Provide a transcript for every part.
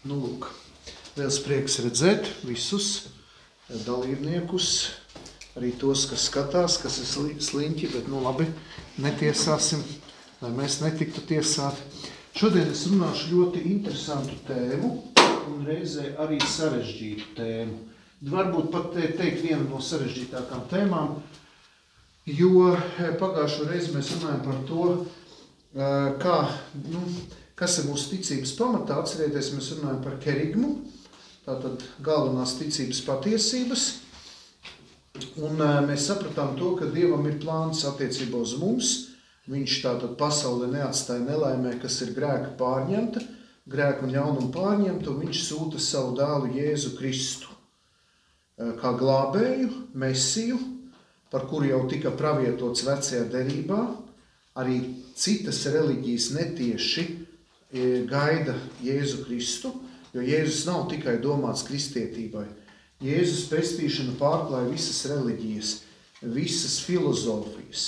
Nu, lūk, liels prieks redzēt visus dalībniekus, arī tos, kas skatās, kas ir sliņķi, bet nu labi, netiesāsim, lai mēs netiktu tiesāti. Šodien es runāšu ļoti interesantu tēmu un reizē arī sarežģītu tēmu. Varbūt pat teikt vienu no sarežģītākām tēmām, jo pagājušo reizi mēs runājam par to, kas ir mūsu ticības pamatā. Atcerieties, mēs runājam par kerigmu, tātad galvenās ticības patiesības. Un mēs sapratām to, ka Dievam ir plāns attiecībā uz mums. Viņš tātad pasauli neatstāja nelaimē, kas ir grēka pārņemta, grēku un ļaunumu pārņemta, un viņš sūta savu dēlu Jēzu Kristu kā glābēju, mesiju, par kuru jau tika pravietots vecajā derībā. Arī citas reliģijas netieši gaida Jēzu Kristu, jo Jēzus nav tikai domāts kristietībai. Jēzus pestīšana pārklāja visas reliģijas, visas filozofijas.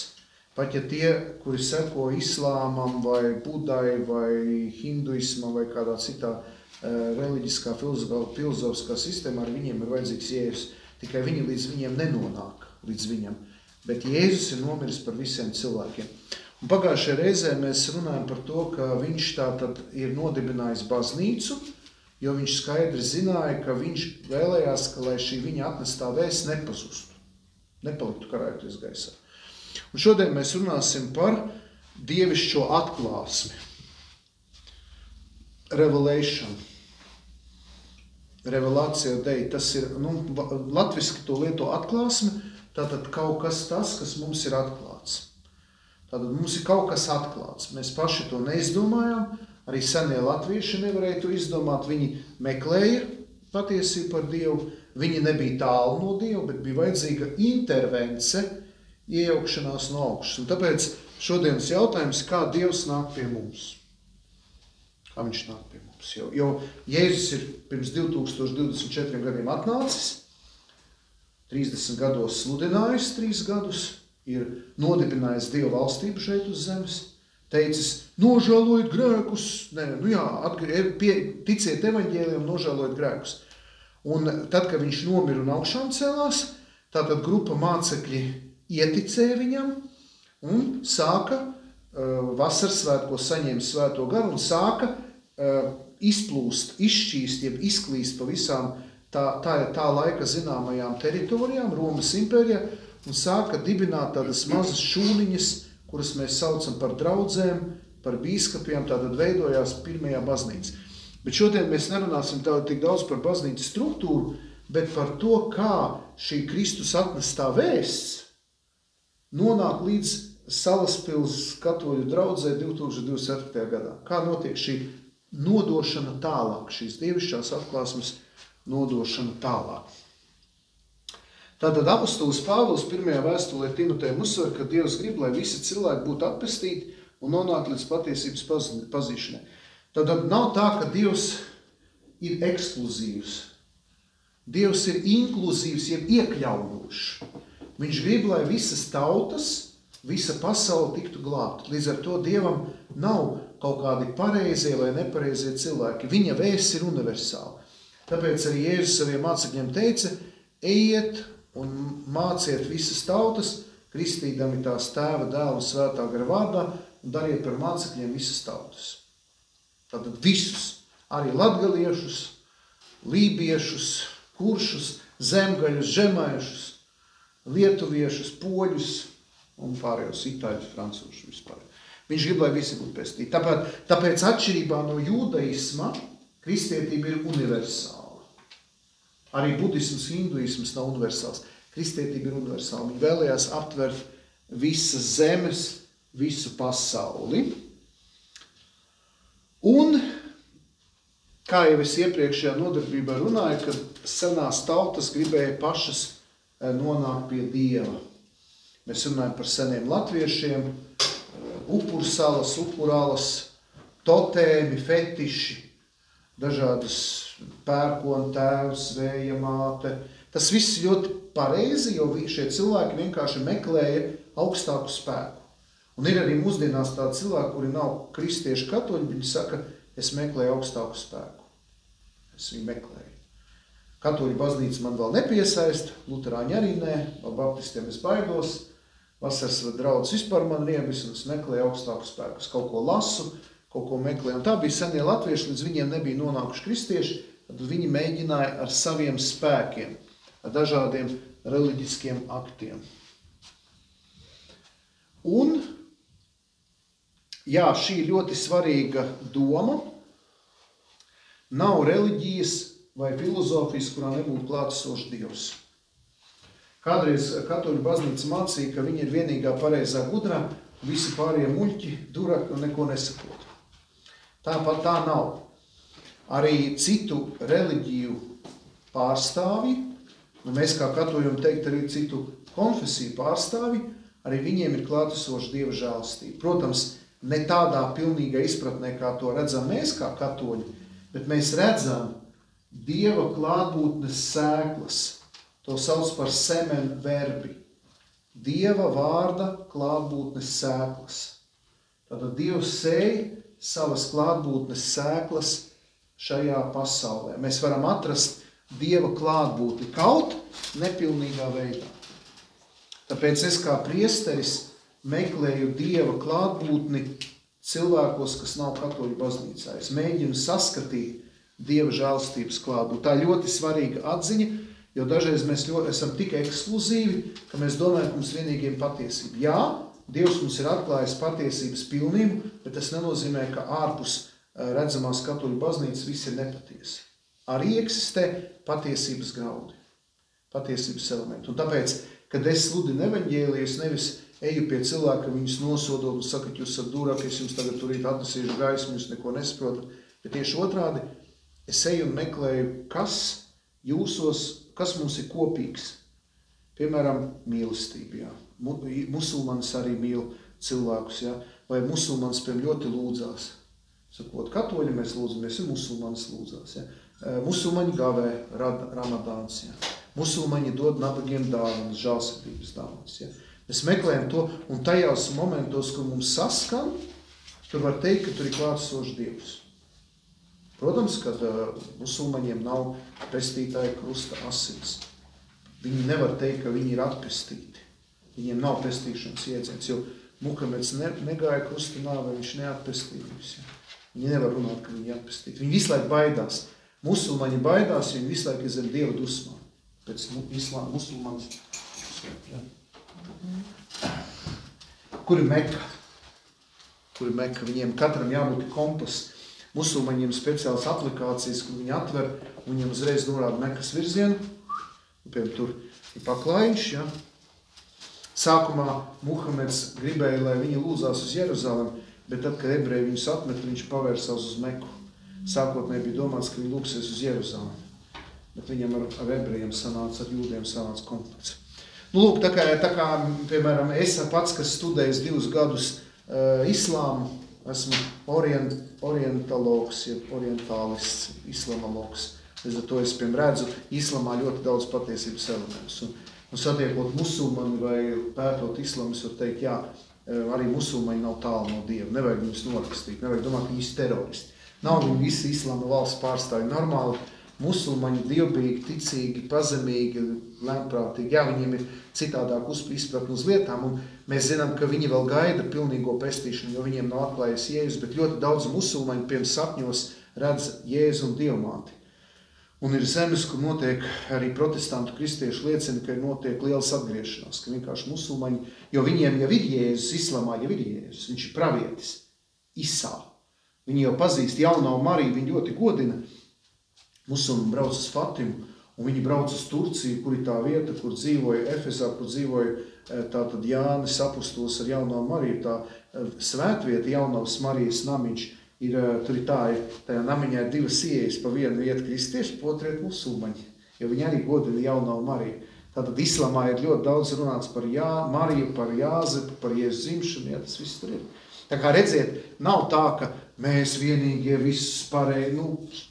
Pat ja tie, kuri seko islāmam vai budai vai hinduismam vai kādā citā reliģiskā filozofiskā sistēmā, ar viņiem ir vajadzīgs Jēzus. Tikai viņi līdz viņiem nenonāk līdz viņam. Bet Jēzus ir nomiris par visiem cilvēkiem. Un pagājušajā reizē mēs runājam par to, ka viņš tātad ir nodibinājis baznīcu, jo viņš skaidri zināja, ka viņš vēlējās, ka lai šī viņa atnestā vēsts nepazustu, nepaliktu karājoties gaisā. Un šodien mēs runāsim par dievišķo atklāsmi. Revelation. Revelācija Dei. Tas ir, latviski to lieto atklāsme, tātad kaut kas tas, kas mums ir atklāts. Tātad mums ir kaut kas atklāts. Mēs paši to neizdomājām, arī senie latvieši nevarēja to izdomāt. Viņi meklēja patiesību par Dievu, viņi nebija tālu no Dievu, bet bija vajadzīga intervence, iejaukšanās no augšas. Un tāpēc šodienas jautājums, kā Dievs nāk pie mums? Kā viņš nāk pie mums? Jo Jēzus ir pirms 2024 gadiem atnācis, 30 gados sludinājis 3 gadus, ir nodibinājis Dieva valstību šeit uz zemes, teicis, nožēlojiet grēkus, ticiet evaņģēlijam, nožēlojiet grēkus. Un tad, kad viņš nomira un augšām celās, tātad grupa mācekļi ieticēja viņam un sāka vasaras svētkos saņēma svēto garu un sāka izplūst, izšķīst, jeb izklīst pa visām tā laika zināmajām teritorijām, Romas impērijā, un sāka dibināt tādas mazas šūniņas, kuras mēs saucam par draudzēm, par bīskapiem, tātad veidojās pirmajā baznīca. Bet šodien mēs nerunāsim tik daudz par baznīcas struktūru, bet par to, kā šī Kristus atnestā vēsts nonāk līdz Salaspils katoļu draudzē 2024. gadā. Kā notiek šī nodošana tālāk, šīs dievišķās atklāsmes nodošana tālāk. Tātad apostolis Pāvils pirmajā vēstulē Timotejam uzsver, ka Dievs grib, lai visi cilvēki būtu atpestīti un nonāktu līdz patiesības pazīšanai. Tātad nav tā, ka Dievs ir ekskluzīvs. Dievs ir inkluzīvs, jeb iekļaujošs. Viņš grib, lai visas tautas, visa pasaule tiktu glābta. Līdz ar to Dievam nav kaut kādi pareizie vai nepareizie cilvēki. Viņa vēsts ir universāla. Tāpēc arī Jēzus saviem mācekļiem teica, ejiet un māciet visas tautas, kristīdami tās tēva, dēla un svētā gara vārdā, un dariet par mācekļiem visas tautas. Tātad visus, arī latgaliešus, lībiešus, kuršus, zemgaļus, žemaišus, lietuviešus, poļus un pārējos itāļus, francūšus vispār. Viņš grib, lai visi būtu pestīti. Tāpēc atšķirībā no jūdaisma kristietība ir universāla. Arī budisms, hinduisms nav universāls. Kristietība ir universāla. Viņi vēlējās aptvert visas zemes, visu pasauli. Un, kā jau es iepriekšējā nodarbībā runāju, kad senās tautas gribēja pašas nonākt pie Dieva. Mēs runājam par seniem latviešiem, upursalas, upurālas, totēmi, fetiši, dažādas pērkona tēvs, vēja māte. Tas viss ļoti pareizi, jo šie cilvēki vienkārši meklēja augstāku spēku. Un ir arī mūsdienās tādi cilvēki, kuri nav kristieši katoļi, viņi saka, es meklēju augstāku spēku. Es viņu meklēju. Katoļu baznīca man vēl nepiesaista, luterāņi arī nē, no baptistiem es baidos, vasaras draudz vispār man riebis, un es meklēju augstāku spēku. Es kaut ko lasu, kaut ko meklēju. Un tā bija senie latvieši, līdz viņiem nebija nonākuši kristieši, tad viņi mēģināja ar saviem spēkiem, ar dažādiem reliģiskiem aktiem. Un, jā, šī ļoti svarīga doma. Nav reliģijas vai filozofijas, kurā nebūtu klātesošs Dievs. Kādreiz katoļu baznīca mācīja, ka viņa ir vienīgā pareizā gudrā, visi pārējie muļķi, duraki un neko nesakot. Tāpat tā nav. Arī citu reliģiju pārstāvi, un mēs kā katoļi teikt arī citu konfesiju pārstāvi, arī viņiem ir klātesoša Dieva žēlastība. Protams, ne tādā pilnīgā izpratnē, kā to redzam mēs kā katoļi, bet mēs redzam Dieva klātbūtnes sēklas. To sauc par semen verbi. Dieva vārda klātbūtnes sēklas. Tātad Dievs sēj savas klātbūtnes sēklas šajā pasaulē. Mēs varam atrast Dieva klātbūtni kaut nepilnīgā veidā. Tāpēc es kā priesteris meklēju Dieva klātbūtni cilvēkos, kas nav katoļu baznīcā. Es mēģinu saskatīt Dieva žēlastības klātbūtni. Tā ļoti svarīga atziņa, jo dažreiz mēs esam tik ekskluzīvi, ka mēs domājam, ka mums vienīgiem patiesība. Jā, Dievs mums ir atklājis patiesības pilnību, bet tas nenozīmē, ka ārpus redzamās katoļu baznīcas viss ir nepatiesi. Arī eksistē patiesības graudi, patiesības elementi. Un tāpēc, kad es sludinu evaņģēliju, es nevis eju pie cilvēka, viņus nosodot un saka, ka jūs esat duraki, es jums tagad turīt atnesīšu gaismu, jūs neko nesaprotat. Bet tieši otrādi, es eju un meklēju, kas mums ir kopīgs. Piemēram, mīlestība. Jā. Musulmanis arī mīl cilvēkus. Jā. Vai musulmanis, piemēram, ļoti lūdzās. Sakot, katoļi mēs lūdzamies, un musulmanis lūdzās. Jā. Musulmaņi gavē ramadāns. Jā. Musulmaņi dod nabagiem dāvanas, žēlsirdības dāvanas. Jā. Mēs meklējam to, un tajās momentos, kur mums saskan, tur var teikt, ka tur ir klātesošs Dievs. Protams, kad musulmaņiem nav pestītāja krusta asins. Viņi nevar teikt, ka viņi ir atpestīti. Viņiem nav pestīšanas iedziens, jo Muhameds negāja krusta nāvē, viņš neatpestījums. Ja. Viņi nevar runāt, ka viņi ir atpestīti. Viņi visu laiku baidās. Musulmaņi baidās, viņi visu laiku ir zem Dieva dusmām. Pēc islāma musulmanis. Ja. Kur ir Meka? Viņiem katram jābūt kompas. Musulmaņiem speciālas aplikācijas, kur viņi atver, un viņiem uzreiz norāda Mekas virzienu. Piemēram, tur ir paklājiņš, ja. Sākumā Muhameds gribēja, lai viņi lūdzās uz Jeruzalemi, bet tad, kad ebreji viņus atmet, viņš pavērsās uz Meku. Sākotnēji bija domāts, ka viņi lūksies uz Jeruzalemi. Bet viņam ar ebrejiem sanāca, ar jūdiem sanāca konflikts. Nu, lūk, tā kā, piemēram, es pats, kas studējis 2 gadus islāmu, esmu orientalogs, orientālists, islamologs. Līdz ar to es, piemēram, redzu islamā ļoti daudz patiesības elementus. Un satiekot musulmani vai pētot islamu, es varu teikt, jā, arī musulmaņi nav tālu no Dieva. Nevajag viņus norakstīt, nevajag domāt, ka viņi ir teroristi. Nav viņi visi islama valsts pārstāvji. Normāli musulmaņi dievbīgi, ticīgi, pazemīgi, lēnprātīgi. Jā, viņiem ir citādāk izpratni uz lietām, un mēs zinām, ka viņi vēl gaida pilnīgo pestīšanu, jo viņiem nav atklājies Jēzus, bet ļoti daudz musulmaņu pirms sapņos redz Jēzu un Dievmāti. Un ir zemes, kur notiek arī protestantu kristieši liecina, ka notiek liels atgriešanās, ka vienkārši musulmaņi, jo viņiem jau ir Jēzus, islamā jau ir Jēzus, viņš ir pravietis, Isā. Viņi jau pazīst Jaunā Mariju, viņi ļoti godina. Musulmaņi brauc uz Fatimu, un viņi brauc uz Turciju, kur ir tā vieta, kur dzīvoja Efesā, kur dzīvoja tātad Jānis apostols ar Jaunā Mariju, tā svētvieta Jaunavas Marijas namiņš. Tur ir tajā namiņā ir 2 ieejas, pa vienu iet kristieši, pa otru iet musulmaņi, jo viņi arī godina Jaunā Mariju. Tātad islamā ir ļoti daudz runāts par Mariju, par Jāzepu, par Jēzus dzimšanu, jā, tas viss tur ir. Tā kā redziet, nav tā, ka mēs vienīgie visus pārēji,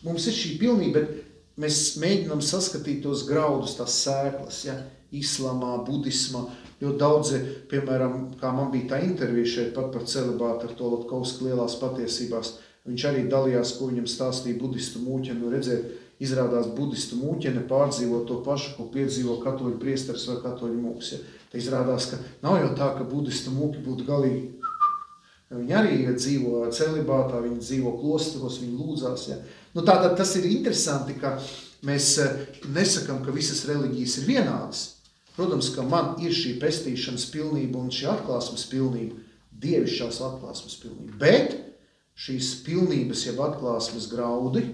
mums ir šī pilnība, bet mēs mēģinām saskatīt tos graudus, tās sēklas, ja, islamā, budismā, jo daudzi, piemēram, kā man bija tā intervija šeit pat par celibātu ar to Latkovski lielās patiesībās, Viņš arī dalījās, ko viņam stāstīja budistu mūķeni. Nu, redziet, izrādās budistu mūķene pārdzīvo to pašu, ko piedzīvo katoļu priesteris vai katoļu mūks. Ja. Te izrādās, ka nav jau tā, ka budistu mūki būtu galīgi. Viņi arī dzīvo celibātā, viņi dzīvo klosteros, viņi lūdzās. Ja. Nu, tātad tas ir interesanti, ka mēs nesakam, ka visas reliģijas ir vienādas. Protams, ka man ir šī pestīšanas pilnība un šī atklāsmes pilnība, dievišķās atklāsmes pilnība. Bet šīs pilnības, jeb atklāsmes graudi,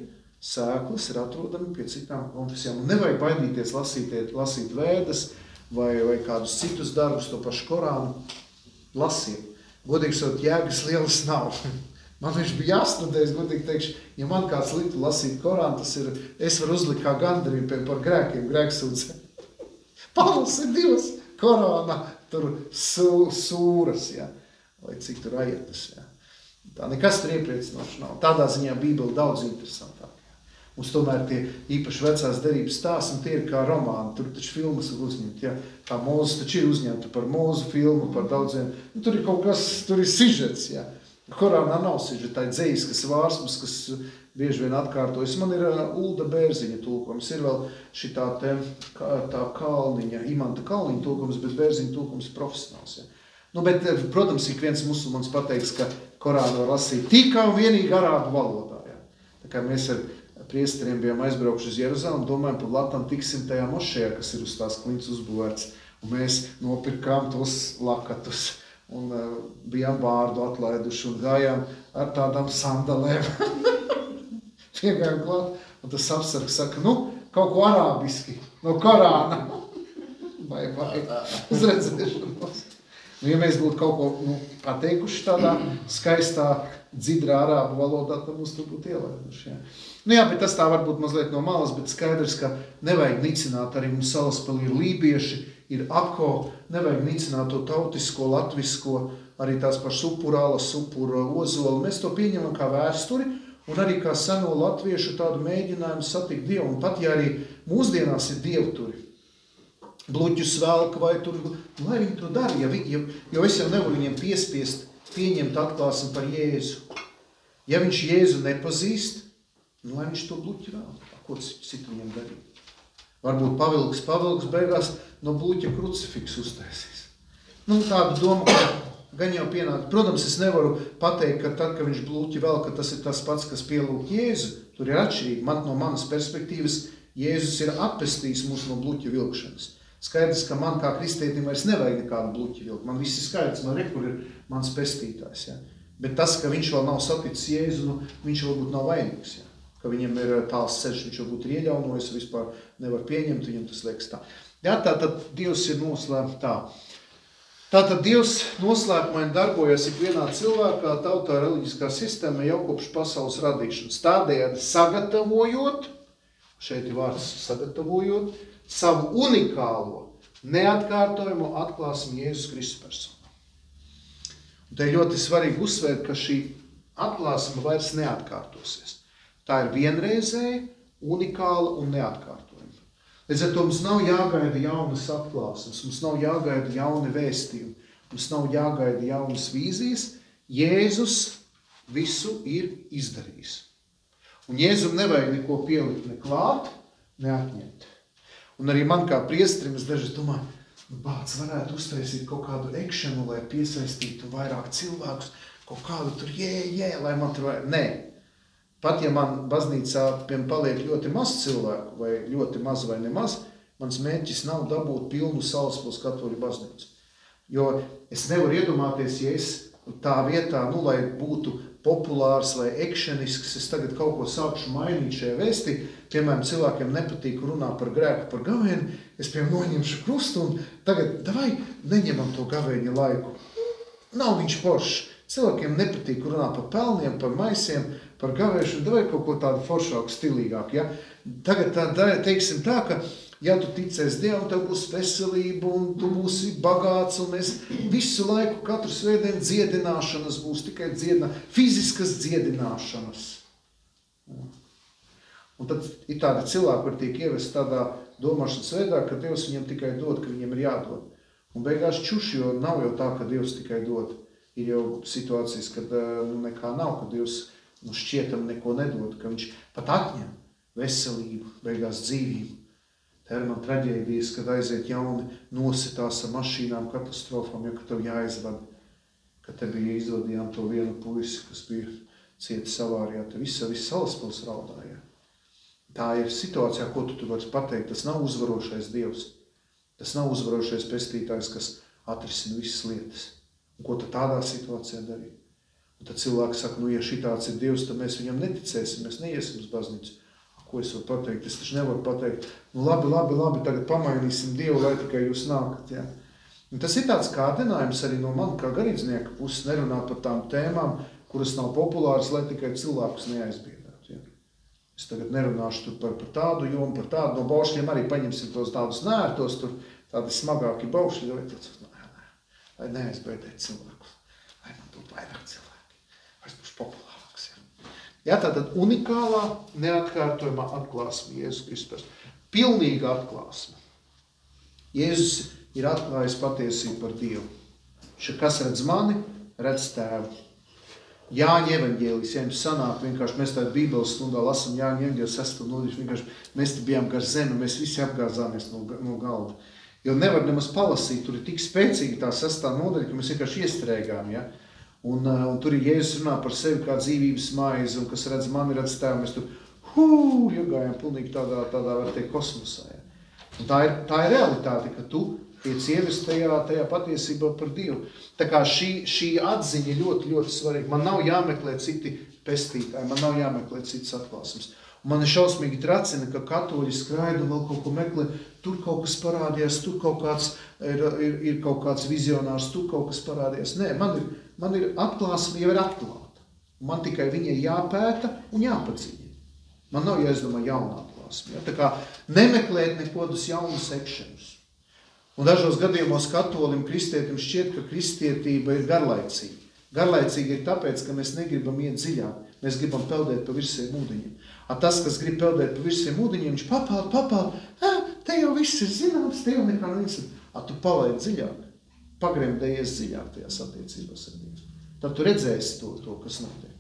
sēklas ir atrodami pie citām konfesijām. Un nevajag baidīties lasīt vēdas vai kādus citus darbus, to pašu Korānu. Lasiet. Godīgi sakot, jēgas lielas nav. Man viņš bija jāstudē, es godīgi teikšu, ja man kāds liktu lasīt Korānu, tas ir, es varu uzlikt kā gandarību par grēkiem, grēksūdze. Pāvils ir 2 Korāna, tur sūras, ja, vai cik tur ajetas, ja. Tā nekas tur iepriecinoši nav. Tādā ziņā Bībele daudz interesantāk. Mums tomēr tie īpaši vecās derības stāsti, un tie ir kā romāni, tur taču filmas var uzņemt, ja, kā Mūzes taču ir uzņemta par Mūzu filmu, par daudziem, nu, tur ir kaut kas, tur ir sižets, ja. Korānā nav sižeta, tā ir dzejiskas vārsmas, kas bieži vien atkārtojas. Man ir Ulda Bērziņa tulkums, ir vēl šitā tā Kalniņa, Imanta Kalniņa tulkums, bet Bērziņa tulkums ir profesionāls, ja. Nu, bet, protams, ik viens musulmanis pateiks, ka Korānu var lasīt tikai un vienīgi arābu valodā, ja. Tā kā mēs ar priesteriem bijām aizbraukuši uz Jeruzalem un domājam, pa Latam tiksim tajā mošejā, kas ir uz tās klints uzbūvēts. Un mēs nopirkām tos lakatus un bijām vārdu atlaiduši un gājām ar tādām sandalēm. Piegājām klāt, un tas apsargs saka, nu, kaut ko arābiski, no Korāna. Vai, uz redzēšanos. Nu, ja mēs būtu kaut ko pateikuši tādā skaistā, dzidrā arābu valodā, tad mums tur būtu ielaiduši. Ja. Nu jā, bet tas tā varbūt mazliet no malas, bet skaidrs, ka nevajag nicināt, arī mums Salaspēlī ir lībieši, ir Akko, nevajag nicināt to tautisko, latvisko, arī tās pašas upurālas, upura ozoli. Mēs to pieņemam kā vēsturi un arī kā seno latviešu tādu mēģinājumu satikt Dievu. Un pat ja arī mūsdienās ir dievturi, bluķus velk vai tur, lai viņi to dara, jo es jau nevaru viņiem piespiest pieņemt atklāsmi par Jēzu. Ja viņš Jēzu nepazīst, nu, lai viņš to bluķi vēl, ko citu viņam darīt. Varbūt pavilks beigās no bluķa krucifiksu uztaisīs. Nu, tādu domu, ka gan jau pienāk. Protams, es nevaru pateikt, ka tad, kad viņš bluķi vēl, ka tas ir tas pats, kas pielūk Jēzu. Tur ir atšķirīgi. No manas perspektīvas Jēzus ir atpestījis mūs no bluķa vilkšanas. Skaidrs, ka man kā kristietim vairs nevajag nekādu bluķi vilkt. Man viss ir skaidrs, man rekur ir mans pestītājs. Ja? Bet tas, ka viņš vēl nav saticis Jēzu, nu, viņš varbūt nav vainīgs. Ja? Ka viņam ir tāls ceļš, viņš varbūt ir ieļaunojis, vispār nevar pieņemt, viņam tas liekas tā. Jā, tātad Dievs ir noslēpts tā. Tātad Dievs noslēpumaini darbojas ikvienā cilvēkā, tautā, reliģiskā sistēmā jau kopš pasaules radīšanas. Tādējādi sagatavojot, šeit ir vārds sagatavojot, savu unikālo, neatkārtojumu atklāsmi Jēzus Kristus personā. Un te ir ļoti svarīgi uzsvērt, ka šī atklāsme vairs neatkārtosies. Tā ir vienreizēja, unikāla un neatkārtojama. Līdz ar to mums nav jāgaida jaunas atklāsmes, mums nav jāgaida jauni vēstījumi, mums nav jāgaida jaunas vīzijas. Jēzus visu ir izdarījis. Un Jēzum nevajag neko pielikt ne klāt, ne atņemt. Un arī man kā priesterim es dažreiz domāju, bāc varētu uztaisīt kaut kādu ekšanu, lai piesaistītu vairāk cilvēkus, kaut kādu tur lai man tur vajag. Nē. Pat ja man baznīcā paliek ļoti maz cilvēku, vai ļoti maz vai nemaz, mans mērķis nav dabūt pilnu Salaspils katoļu baznīcu. Jo es nevaru iedomāties, ja es tā vietā, lai būtu populārs vai ekšanisks, es tagad kaut ko sākšu mainīt šajā vēstī. Piemēram, cilvēkiem nepatīk runāt par grēku, par gavēni, es noņemšu krustu un tagad, davai, neņemam to gavēņa laiku. Nav viņš foršs. Cilvēkiem nepatīk runāt par pelniem, par maisiem, par gavēšanu, davai kaut ko tādu foršāku, stilīgāku. Ja? Tagad teiksim tā, ka ja tu ticēsi Dievam, tev būs veselība un tu būsi bagāts un mēs visu laiku, katru svētdienu dziedināšanas būs, tikai fiziskas dziedināšanas. Un tad ir tādi cilvēki, kur tiek ievest tādā domāšanas veidā, ka Dievs viņam tikai dod, ka viņam ir jādod. Un beigās čuši, jo nav jau tā, ka Dievs tikai dod. Ir jau situācijas, kad nekā nav, ka Dievs nu šķietam neko nedod, ka viņš pat atņem veselību, beigās dzīvību. Tā ir man traģēdijas, kad aiziet jauni nositās ar mašīnām, katastrofām, ja ka tev jāizvada, ka te bija izvadījām to vienu puisi, kas bija cietis avārijā, te viss Salaspils raudāja. Tā ir situācijā, ko tu vari pateikt, tas nav uzvarošais Dievs, tas nav uzvarošais pestītājs, kas atrisina visas lietas. Un ko tu tādā situācijā darīji? Un tad cilvēki saka, nu, ja šitāds ir Dievs, tad mēs viņam neticēsim, mēs neiesim uz baznīcu. Ko es varu pateikt? Es taču nevaru pateikt, nu labi, tagad pamainīsim Dievu, lai tikai jūs nākat. Ja? Un tas ir tāds kārdinājums arī no man, kā garīdznieka puses, nerunāt par tām tēmām, kuras nav populāras, lai tikai cilvēkus neaizbiedētu. Ja? Es tagad nerunāšu tur par tādu jomu, par tādu. No baušļiem arī paņemsim tos tādus nērtos, tur tādi smagāki baušļi, lai neaizbiedēt cilvēkus. Lai man būtu vairāk cilvēki, lai es būšu populārāks. Ja, tātad unikālā, neatkārtojumā atklāsme Jēzus Kristus. Pilnīga atklāsme. Jēzus ir atklājis patiesību par Dievu. Kas redz mani, redz tēvu. Jāņa evaņģēlijs, ja jums sanāk, vienkārši mēs tādā bībeles stundā lasam Jāņa evaņģēlijs 6. nodaļu, vienkārši mēs te bijām gar zemi, mēs visi apgāzāmies no galda. Jo nevar nemaz palasīt, tur ir tik spēcīgi tā 6. nodaļa, ka mēs vienkārši iestrēgām, ja? Un tur ir Jēzus runā par sevi kā dzīvības maizi, un kas redz mani, redz tēvu, mēs tur iegājām pilnīgi tādā var teikt, kosmosā. Ja. Un tā ir realitāte, ka tu tiec ievest tajā patiesībā par Dievu. Tā kā šī atziņa ir ļoti, ļoti svarīga. Man nav jāmeklē citi pestītāji, man nav jāmeklē citas atklāsmes. Un man ir šausmīgi tracina, ka katoļi skraida un vēl kaut ko meklē, tur kaut kas parādījās, tur kaut kāds ir kaut kāds vizionārs, tur kaut kas parādījās. Nē, man ir atklāsme jau ir atklāta. Man tikai viņai jāpēta un jāpadziļina. Man nav jāizdomā jauna atklāsme. Ja? Tā kā nemeklēt nekodus jaunus ekšenus. Un dažos gadījumos katolim, kristietim šķiet, ka kristietība ir garlaicīga. Garlaicīga ir tāpēc, ka mēs negribam iet dziļāk. Mēs gribam peldēt pa virsiem ūdeņiem. Tas, kas grib peldēt pa virsiem ūdeņiem, viņš papeld. Te jau viss ir zināms, te jau nekā neviens. Tu palaid dziļāk. Pagremdējies dziļāk tajās attiecībās ar Dievu. Tad tu redzēsi to kas notiek.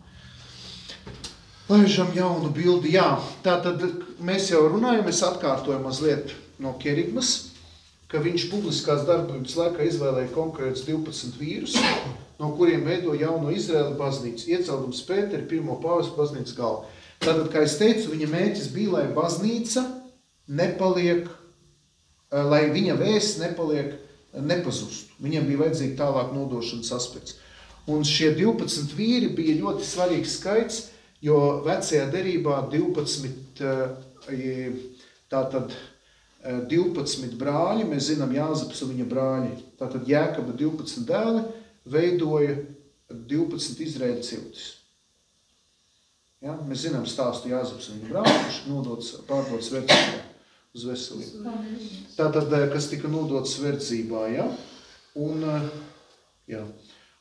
Laižam jaunu bildi. Jā, tātad mēs jau runājam, es atkārtoju mazliet no Kerigmas, ka viņš publiskās darbības laikā izvēlēja konkrētus 12 vīrus, no kuriem veido jauno Izraēla baznīcu. Ieceldums Pēteri, pirmo pāvestu baznīcas galvu. Tātad, kā es teicu, viņa mērķis bija, lai baznīca nepaliek, lai viņa vēsts nepazustu. Viņam bija vajadzīgi tālāk nodošanas aspekts. Un šie 12 vīri bija ļoti svarīgs skaits, jo vecajā derībā 12 brāļi, mēs zinām Jāzeps un viņa brāļi, tātad Jēkaba 12 dēli veidoja 12 Izraēļa ciltis. Ja? Mēs zinām stāstu Jāzeps un viņa brāļi, kurš pārdots verdzībā uz veselību. Tātad, kas tika nodots verdzībā, ja?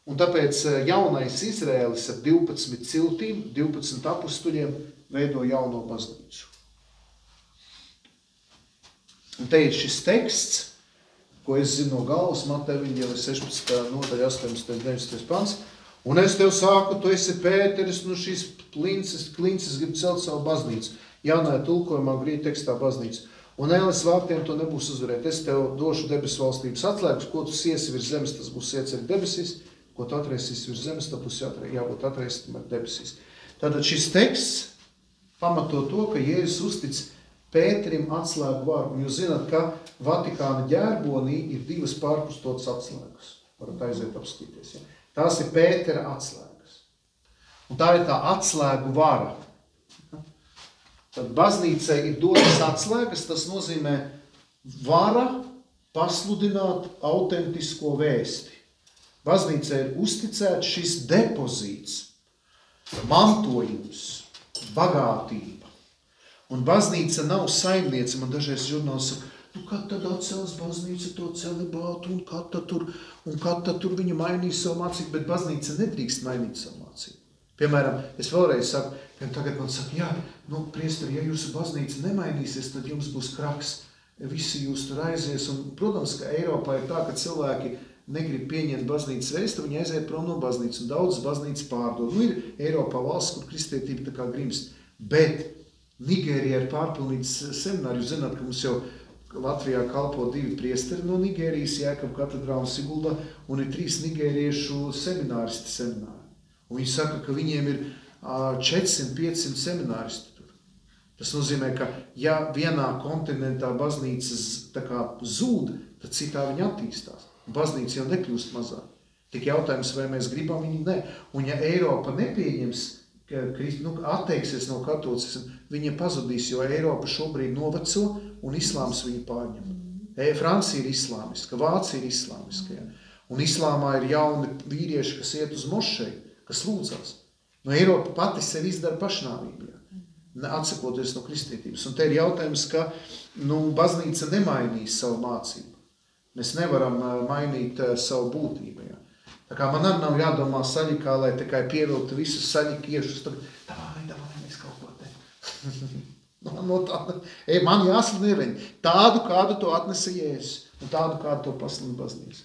Un tāpēc jaunais Izraēlis ar 12 ciltīm, 12 apustuļiem veido jauno baznīcu. Un te ir šis teksts, ko es zinu no galvas, Mateja evaņģēlija 16. nodaļa 18. 19. pants. Un es tev sāku, tu esi Pēteris, nu šīs klinces grib celt savu baznīcu. Jaunajā tulkojumā grieķu tekstā baznīcu. Un ēles vārtiem to nebūs uzvarēt. Es tev došu debesu valstības atslēgas, ko tu siesi virs zemes, tas būs siets ar debesīs, ko tu atraisīs virs zemes, tas būs jābūt atraistam ar debesīs. Tātad šis teksts pamato to, ka Jēzus uztic Pēterim atslēgu varu. Un jūs zināt, ka Vatikāna ģērbonī ir 2 pārpustotas atslēgas. Varat aiziet apskatīties. Ja? Tās ir Pētera atslēgas. Un tā ir tā atslēgu vara. Tad baznīcai ir dotas atslēgas, tas nozīmē vara pasludināt autentisko vēsti. Baznīcai ir uzticēts šis depozīts, mantojums, bagātība. Un baznīca nav saimniece. Man dažreiz žurnāls saka, kad tad atcels baznīca to celibātu, un kad tad tur viņa mainīs savu mācību, bet baznīca nedrīkst mainīt savu mācību. Piemēram, es vēlreiz saku, ka tagad man saka, priesteri, ja jūsu baznīca nemainīsies, tad jums būs kraks, visi jūs tur aizies. Un, protams, ka Eiropā ir tā, ka cilvēki negrib pieņemt baznīcas vēstu, viņi aiziet prom no baznīcas, un daudzas baznīcas pārdod. Nu, ir Eiropā valsts, kur kristietība tā kā grimst. Bet Nigērijā ir pārpilnīts semināri. Jūs zināt, ka mums jau Latvijā kalpo 2 priesteri no Nigērijas, Jēkab katedrāla un Siguldā, un ir 3 nigēriešu semināristi semināri. Un viņi saka, ka viņiem ir 400-500 semināristi tur. Tas nozīmē, ka ja vienā kontinentā baznīcas tā kā zūd, tad citā viņa attīstās. Baznīca jau nekļūst mazāk. Tik jautājums, vai mēs gribam viņu, ne. Un ja Eiropa nepieņems, atteiksies no katolicisma, viņa pazudīs, jo Eiropa šobrīd noveco un islāms viņu pārņem. Francija ir islāmiska, Vācija ir islāmiska. Ja? Un islāmā ir jauni vīrieši, kas iet uz mošeju, kas lūdzās. No Eiropa pati sevi izdara pašnāvību, ja? Atsakoties no kristietības. Un te ir jautājums, ka baznīca nemainīs savu mācību. Mēs nevaram mainīt savu būtību. Ja? Tā kā man arī nav jādomā saļikā, lai tikai pievilktu visus saļikiešus. Davai, mēs kaut ko te. Man jāsludina tādu, kādu to atnesa Jēzus, un tādu, kādu to pasludina baznīca.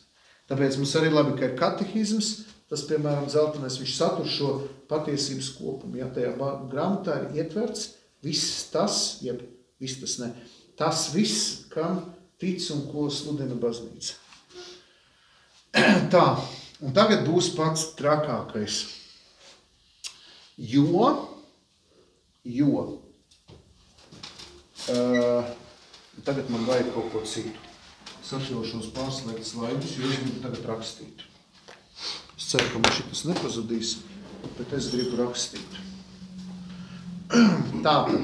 Tāpēc mums arī labi, ka ir katehizms, tas, piemēram, zeltenais, viņš satur šo patiesības kopumu. Ja tajā grāmatā ir ietverts viss tas, jeb viss tas ne, tas viss, kam tic un ko sludina baznīca. Tā. Un tagad būs pats trakākais. Jo tagad man vajag kaut ko citu. Es atļaušos pārslēgt slaidus, jo es gribu tagad rakstīt. Es ceru, ka man šitas nepazudīs, bet es gribu rakstīt. Tātad.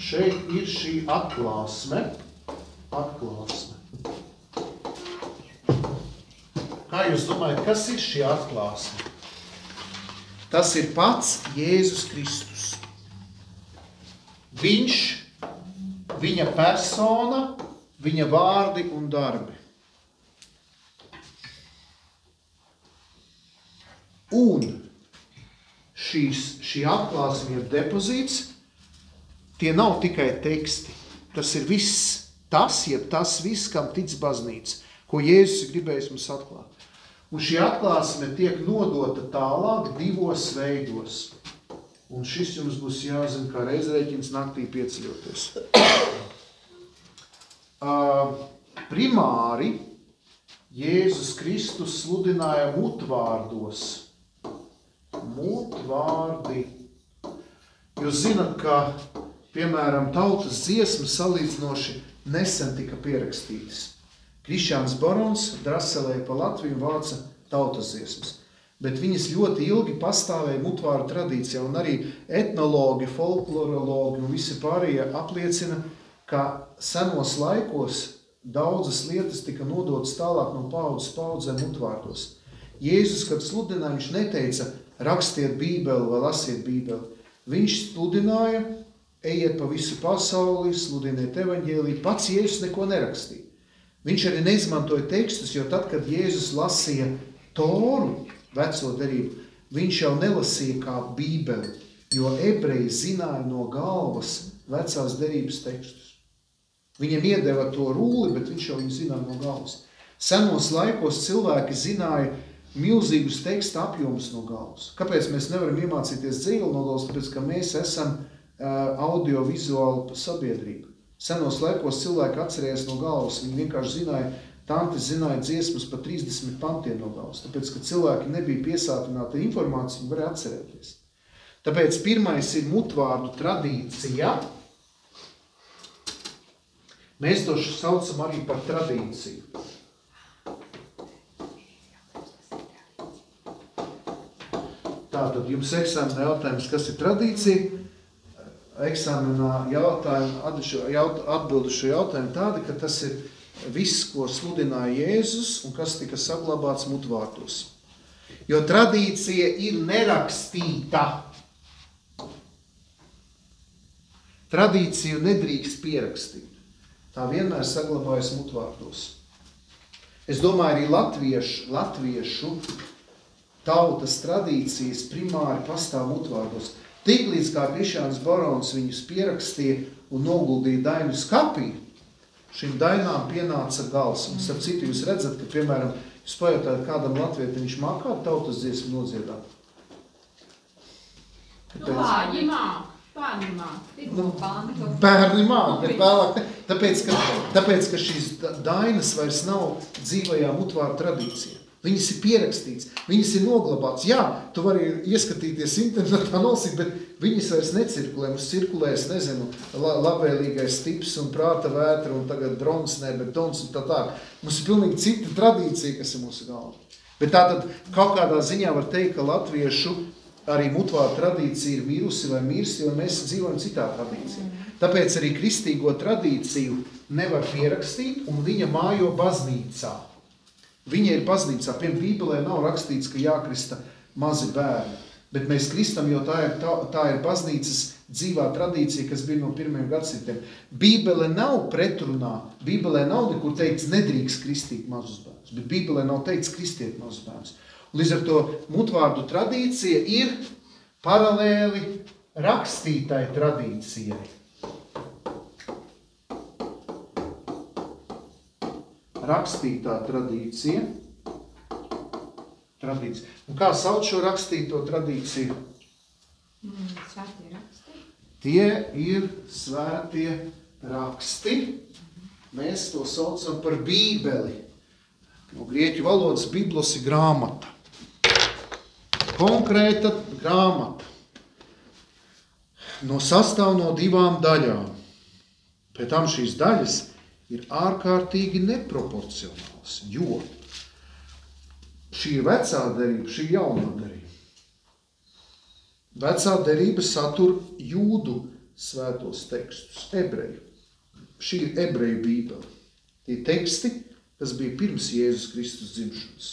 Šeit ir šī atklāsme. Kā jūs domājat, kas ir šī atklāsme? Tas ir pats Jēzus Kristus. Viņš, viņa persona, viņa vārdi un darbi. Un šī atklāsme ir depozīts, tie nav tikai teksti. Tas ir viss tas, jeb tas viss, kam tic baznīca, ko Jēzus gribējis mums atklāt. Un šī atklāsme tiek nodota tālāk 2 veidos. Un šis jums būs jāzina, kā reizrēķins naktī pieceļoties. Primāri Jēzus Kristus sludināja mutvārdos. Mutvārdi. Jūs zināt, ka, piemēram, tautas dziesmas salīdzinoši nesen tika pierakstītas. Krišjāns Barons draselēja pa Latviju un vāca tautas dziesmas. Bet viņas ļoti ilgi pastāvēja mutvāru tradīcijā, un arī etnologi, folklorologi un visi pārējie apliecina, ka senos laikos daudzas lietas tika nodotas tālāk no paudzes paudzē mutvārdos. Jēzus, kad sludināja, viņš neteica, rakstiet bībeli vai lasiet bībeli. Viņš sludināja, ejiet pa visu pasauli, sludiniet evaņģēliju, pats Jēzus neko nerakstīja. Viņš arī neizmantoja tekstus, jo tad, kad Jēzus lasīja Toru, veco derību, viņš jau nelasīja kā bībeli, jo ebreji zināja no galvas vecās derības tekstus. Viņam iedeva to rūli, bet viņš jau viņu zināja no galvas. Senos laikos cilvēki zināja milzīgus tekstu apjomus no galvas. Kāpēc mēs nevaram iemācīties dzīvi no galvas? Tāpēc, ka mēs esam audiovizuāla sabiedrība. Senos laikos cilvēki atcerējās no galvas, viņi vienkārši zināja, tantes zināja dziesmas pa 30 pantiem no galvas, tāpēc, ka cilvēki nebija piesātināti informāciju, viņi varēja atcerēties. Tāpēc pirmais ir mutvārdu tradīcija. Mēs to saucam arī par tradīciju. Tātad jums eksāmenā jautājums, kas ir tradīcija? Eksāmenā atbildu šo jautājumu tādi, ka tas ir viss, ko sludināja Jēzus un kas tika saglabāts mutvārdos. Jo tradīcija ir nerakstīta. Tradīciju nedrīkst pierakstīt. Tā vienmēr saglabājas mutvārdos. Es domāju, arī latviešu tautas tradīcijas primāri pastāv mutvārdos. Tiklīdz kā Krišjāns Barons viņus pierakstīja un noguldīja Dainu skapī, šīm dainām pienāca gals. Un, starp citu, jūs redzat, ka, piemēram, jūs pajautājat kādam latvietim, viņš māk kādu tautas dziesmu nodziedāt? Bērni māk, bet vēlāk. Tāpēc, ka šīs dainas vairs nav dzīvajā mutvāra tradīcijā. Viņas ir pierakstīts, viņas ir noglabāts. Jā, tu vari ieskatīties internetā nolasīt, bet viņas vairs necirkulē. Mums cirkulē, es nezinu, labvēlīgais tips un prāta vētra un tagad drons, bet dons un tā. Mums ir pilnīgi cita tradīcija, kas ir mūsu galva. Bet tātad kaut kādā ziņā var teikt, ka latviešu arī mutvāra tradīcija ir mirusi vai mirsti, jo mēs dzīvojam citā tradīcijā. Tāpēc arī kristīgo tradīciju nevar pierakstīt un viņa mājo baznīcā. Viņa ir baznīcā. Piemēram, Bībelē nav rakstīts, ka jākrista mazi bērni. Bet mēs kristam, jo tā ir baznīcas dzīvā tradīcija, kas bija no pirmajiem gadsimtiem. Bībele nav pretrunā. Bībelē nav nekur teikts, nedrīkst kristīt mazus bērnus. Bet Bībelē nav teikts, kristiet mazus bērnus. Līdz ar to mutvārdu tradīcija ir paralēli rakstītai tradīcijai. Rakstītā tradīcija. Un kā sauc šo rakstīto tradīciju? Svētie raksti. Tie ir svētie raksti. Mēs to saucam par Bībeli. No grieķu valodas biblos ir grāmata. Konkrēta grāmata. Sastāv no 2 daļām. Pēc tam šīs daļas ir ārkārtīgi neproporcionāls, jo šī ir vecā derība, šī ir jaunā derība. Vecā derība satur jūdu svētos tekstus, ebreju. Šī ir ebreju bībele. Tie teksti, kas bija pirms Jēzus Kristus dzimšanas.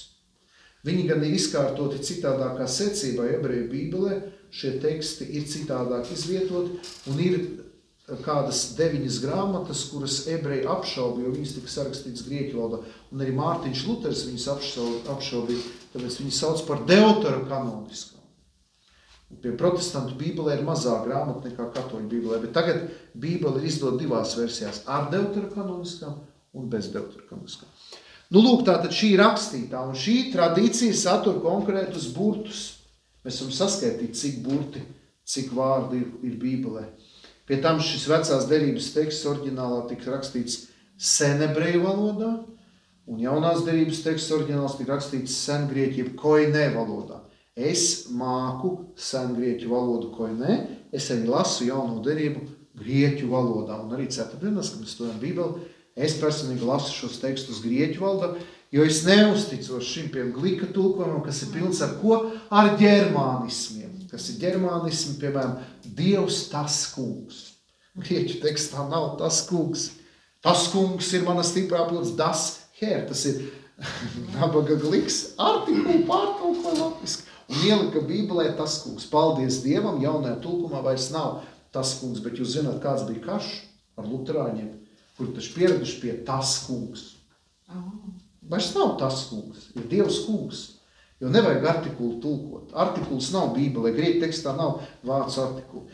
Viņi gan ir izkārtoti citādākā secībā ebreju bībelē, šie teksti ir citādāk izvietoti un ir kādas 9 grāmatas, kuras ebreji apšauba, jo viņas tika sarakstītas grieķu valodā. Un arī Mārtiņš Luters viņas apšaubīja, tāpēc viņas sauc par deuterokanoniskām. Pie protestantu bībelē ir mazāk grāmata nekā katoļu bībelē, bet tagad bībele ir izdot 2 versijās, ar deuterokanoniskām un bez deuterokanoniskām. Lūk, tātad šī rakstītā, un šī tradīcija satur konkrētus burtus. Mēs varam saskaitīt, cik burti, cik vārdi ir bībelē. Pie tam šis vecās derības teksts oriģinālā tika rakstīts senebreju valodā, un jaunās derības teksts oriģināls tika rakstīts sengrieķu jeb koinē valodā. Es māku sengrieķu valodu koinē, es arī lasu jauno derību grieķu valodā, un arī ceturtdienās, kad mēs stojam Bībeli, es personīgi lasu šos tekstus grieķu valodā, jo es neusticos šim pie glika tulkojumam, kas ir pilns ar ko? Ar ģermānismiem. Kas ir ģermānismi, piemēram, Dievs tas kungs. Grieķu tekstā nav tas kungs. Tas kungs ir mana stiprā pilns das her. Tas ir nabaga gliks artikulu pārtulko latviski. Un ielika Bībelē tas kungs. Paldies Dievam, jaunajā tulkumā vairs nav tas kungs, bet jūs zināt, kāds bija karš ar luterāņiem, kur taču pieraduši pie tas kungs. Vairs nav tas kungs, ir Dievs kungs. Jo nevajag artikulu tulkot. Artikuls nav Bībelē, grieķu tekstā nav vārds artikulu.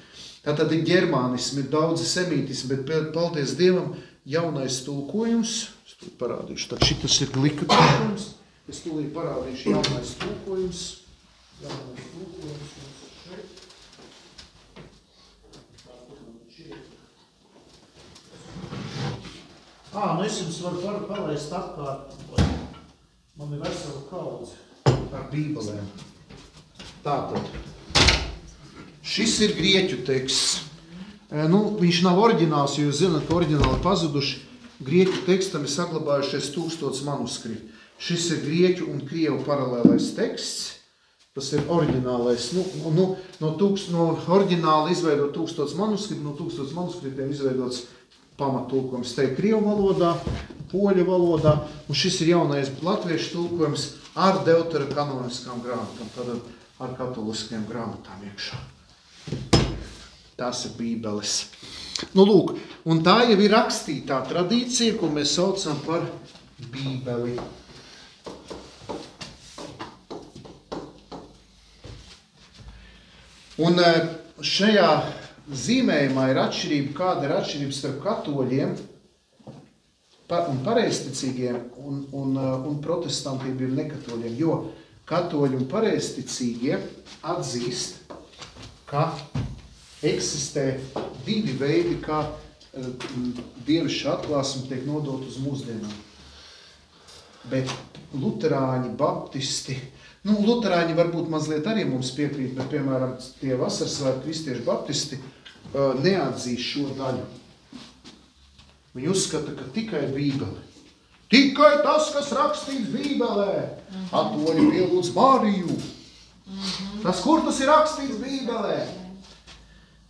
Tātad ir ģermānismi, ir daudzi semītismi, bet paldies Dievam, jaunais tulkojums. Es tūlīt parādīšu. Tad šitas ir glika tulkojums. Es tūlīt parādīšu jaunais tulkojums. Jaunais tulkojums šeit. Es jums varu palaist apkārt. Man ir vesela kaudze ar bībelēm. Tātad. Šis ir grieķu teksts. Viņš nav oriģināls, jo jūs zināt, ka oriģināli pazuduši. Grieķu tekstam ir saglabājušies 1000 manuskripti. Šis ir grieķu un krievu paralēlais teksts. Tas ir oriģinālais. No oriģināli izveidot 1000 manuskripti, no 1000 manuskriptiem izveidots pamatulkojums. Te ir krievu valodā, poļu valodā, un šis ir jaunais latviešu tulkojums ar deuterokanoniskām grāmatām, tātad ar katoliskajām grāmatām iekšā. Tās ir bībeles. Lūk, un tā jau ir rakstītā tradīcija, ko mēs saucam par bībeli. Un šajā zīmējumā ir atšķirība, kāda ir atšķirība starp katoļiem un pareizticīgiem un protestantiem ir nekatoļiem, jo katoļi un pareizticīgie atzīst, ka eksistē divi veidi, kā dievišķa atklāsme tiek nodot uz mūsdienām. Bet luterāņi, baptisti, luterāņi varbūt mazliet arī mums piekrīt, bet, piemēram, tie vasarsvētku kristiešu baptisti neatzīst šo daļu. Viņi uzskata, ka tikai Bībele. Tikai tas, kas rakstīts Bībelē. Katoļi pielūdz Mariju. Tas, kur tas ir rakstīts Bībelē?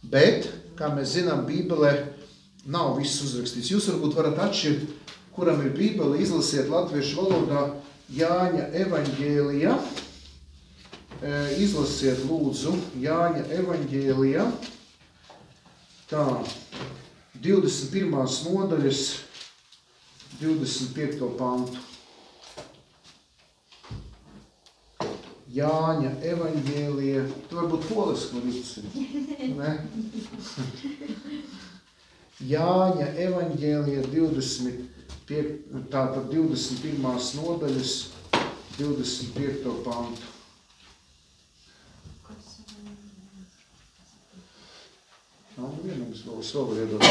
Bet, kā mēs zinām, Bībelē nav viss uzrakstīts. Jūs varbūt varat atšķirt, kuram ir Bībele, izlasiet latviešu valodā Jāņa evaņģēlijā. Izlasiet lūdzu Jāņa evaņģēlijā. Tā, 21. nodaļas, 25. pantu. Jāņa evaņģēlija, tu varbūt poliski var izlasīt, ne? Jāņa evaņģēlija 21. nodaļas, 25. pantu. Nav vienīgs vēl var iedot.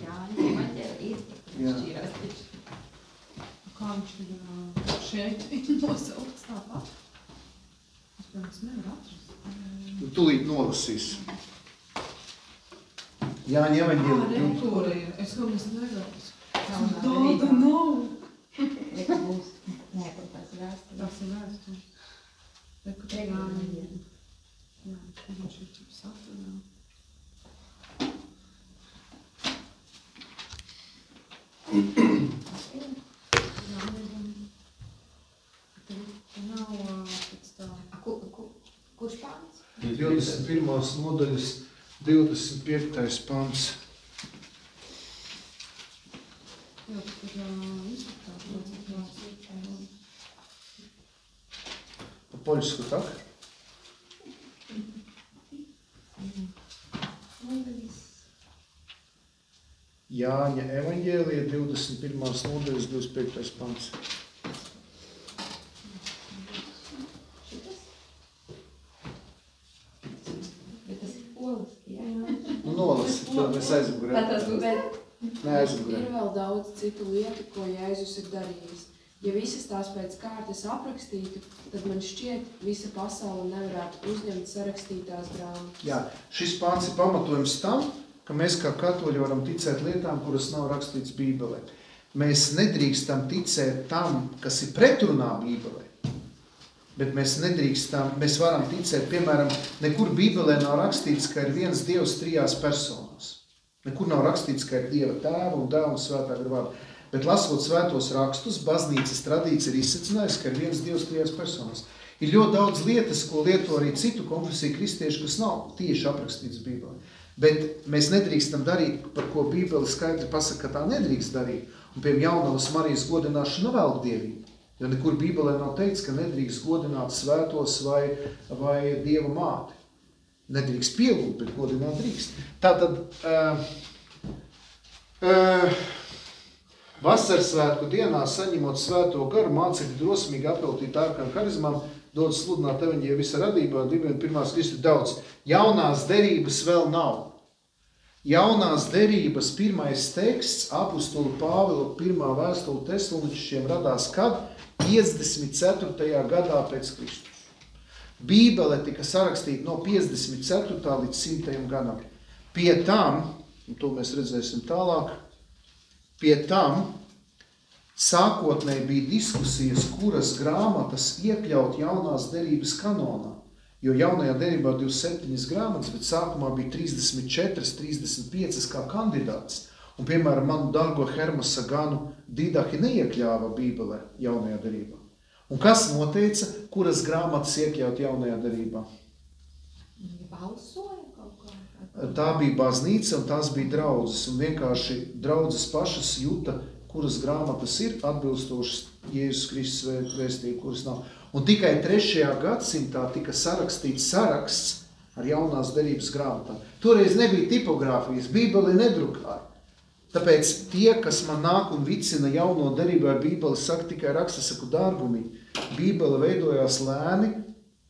Jāņa evaņģēlija izšķīrās. Kā viņš ir šeit nosaukts tāpat? Es nevaru atrast. Tūlīt nolasīs. Jāņa evaņģēlija. Tur ir. Es kaut kas nevaru. Tāda nav. Nē, tas ir vēsturi. Tas ir vēsturi. Reku te Jāņa. Jā, viņš ir saturā. Kurš pāns? 21. nodaļas 25. pants. Jā, tur izskatās. Pa poļsku tak? Jāņa evaņģēlija 21. nodaļas 25. pants. Nolasi, tad mēs aizmugurē. Ir vēl daudz citu lietu, ko Jēzus ir darījis. Ja visas tās pēc kārtas aprakstītu, tad man šķiet, visa pasaule nevarētu uzņemt sarakstītās grāmatas. Jā, šis pāns ir pamatojums tam, ka mēs kā katoļi varam ticēt lietām, kuras nav rakstīts Bībelē. Mēs nedrīkstam ticēt tam, kas ir pretrunā Bībelē. Bet mēs varam ticēt, piemēram, nekur Bībelē nav rakstīts, ka ir viens Dievs trijās personās. Nekur nav rakstīts, ka ir Dieva tēva un dēla un svētā gara vārda. Bet lasot svētos rakstus, baznīcas tradīcija ir izsacinājusi, ka ir viens Dievs trijās personās. Ir ļoti daudz lietas, ko lieto arī citu konfesiju kristieši, kas nav tieši aprakstīts Bībelē. Bet mēs nedrīkstam darīt, par ko Bībele skaidri pasaka, ka tā nedrīkst darīt. Un pie jaunavas Marijas godināšana nav veltdievība. Jo nekur Bībelē nav teikts, ka nedrīkst godināt svētos vai Dieva māti. Nedrīkst pielūgt, bet godināt drīkst. Tātad vasarsvētku dienā saņemot svēto garu, mācekļi drosmīgi apveltīti ārkārtām harizmām, dodas sludināt evaņģēliju visā radībā, dibināt pirmās Kristu daudz. Jaunās derības vēl nav. Jaunās derības pirmais teksts, apostulu Pāvila pirmā vēstule Tesaloničiem radās kad? 54. gadā pēc Kristus. Bībele tika sarakstīta no 54. līdz 100. gadam. Pie tam, un to mēs redzēsim tālāk, pie tam sākotnēji bija diskusijas, kuras grāmatas iekļaut jaunās derības kanonā. Jo jaunajā derībā 27 grāmatas, bet sākumā bija 34, 35 kā kandidāts. Un, piemēram, manu dargo Hermasa Ganu Didahi neiekļāva Bībelē jaunajā derībā. Un kas noteica, kuras grāmatas iekļaut jaunajā derībā? Balsoja kaut kā? Tā bija baznīca un tās bija draudzes. Un vienkārši draudzes pašas juta, kuras grāmatas ir atbilstošas Jēzus Kristus vēstību, kuras nav. Un tikai 3. gadsimtā tika sarakstīts saraksts ar jaunās derības grāmatām. Toreiz nebija tipogrāfijas, Bībeli nedrukāja. Tāpēc tie, kas man nāk un vicina jauno derību ar Bībeli, saka tikai raksta, saku dārgumi. Bībele veidojās lēni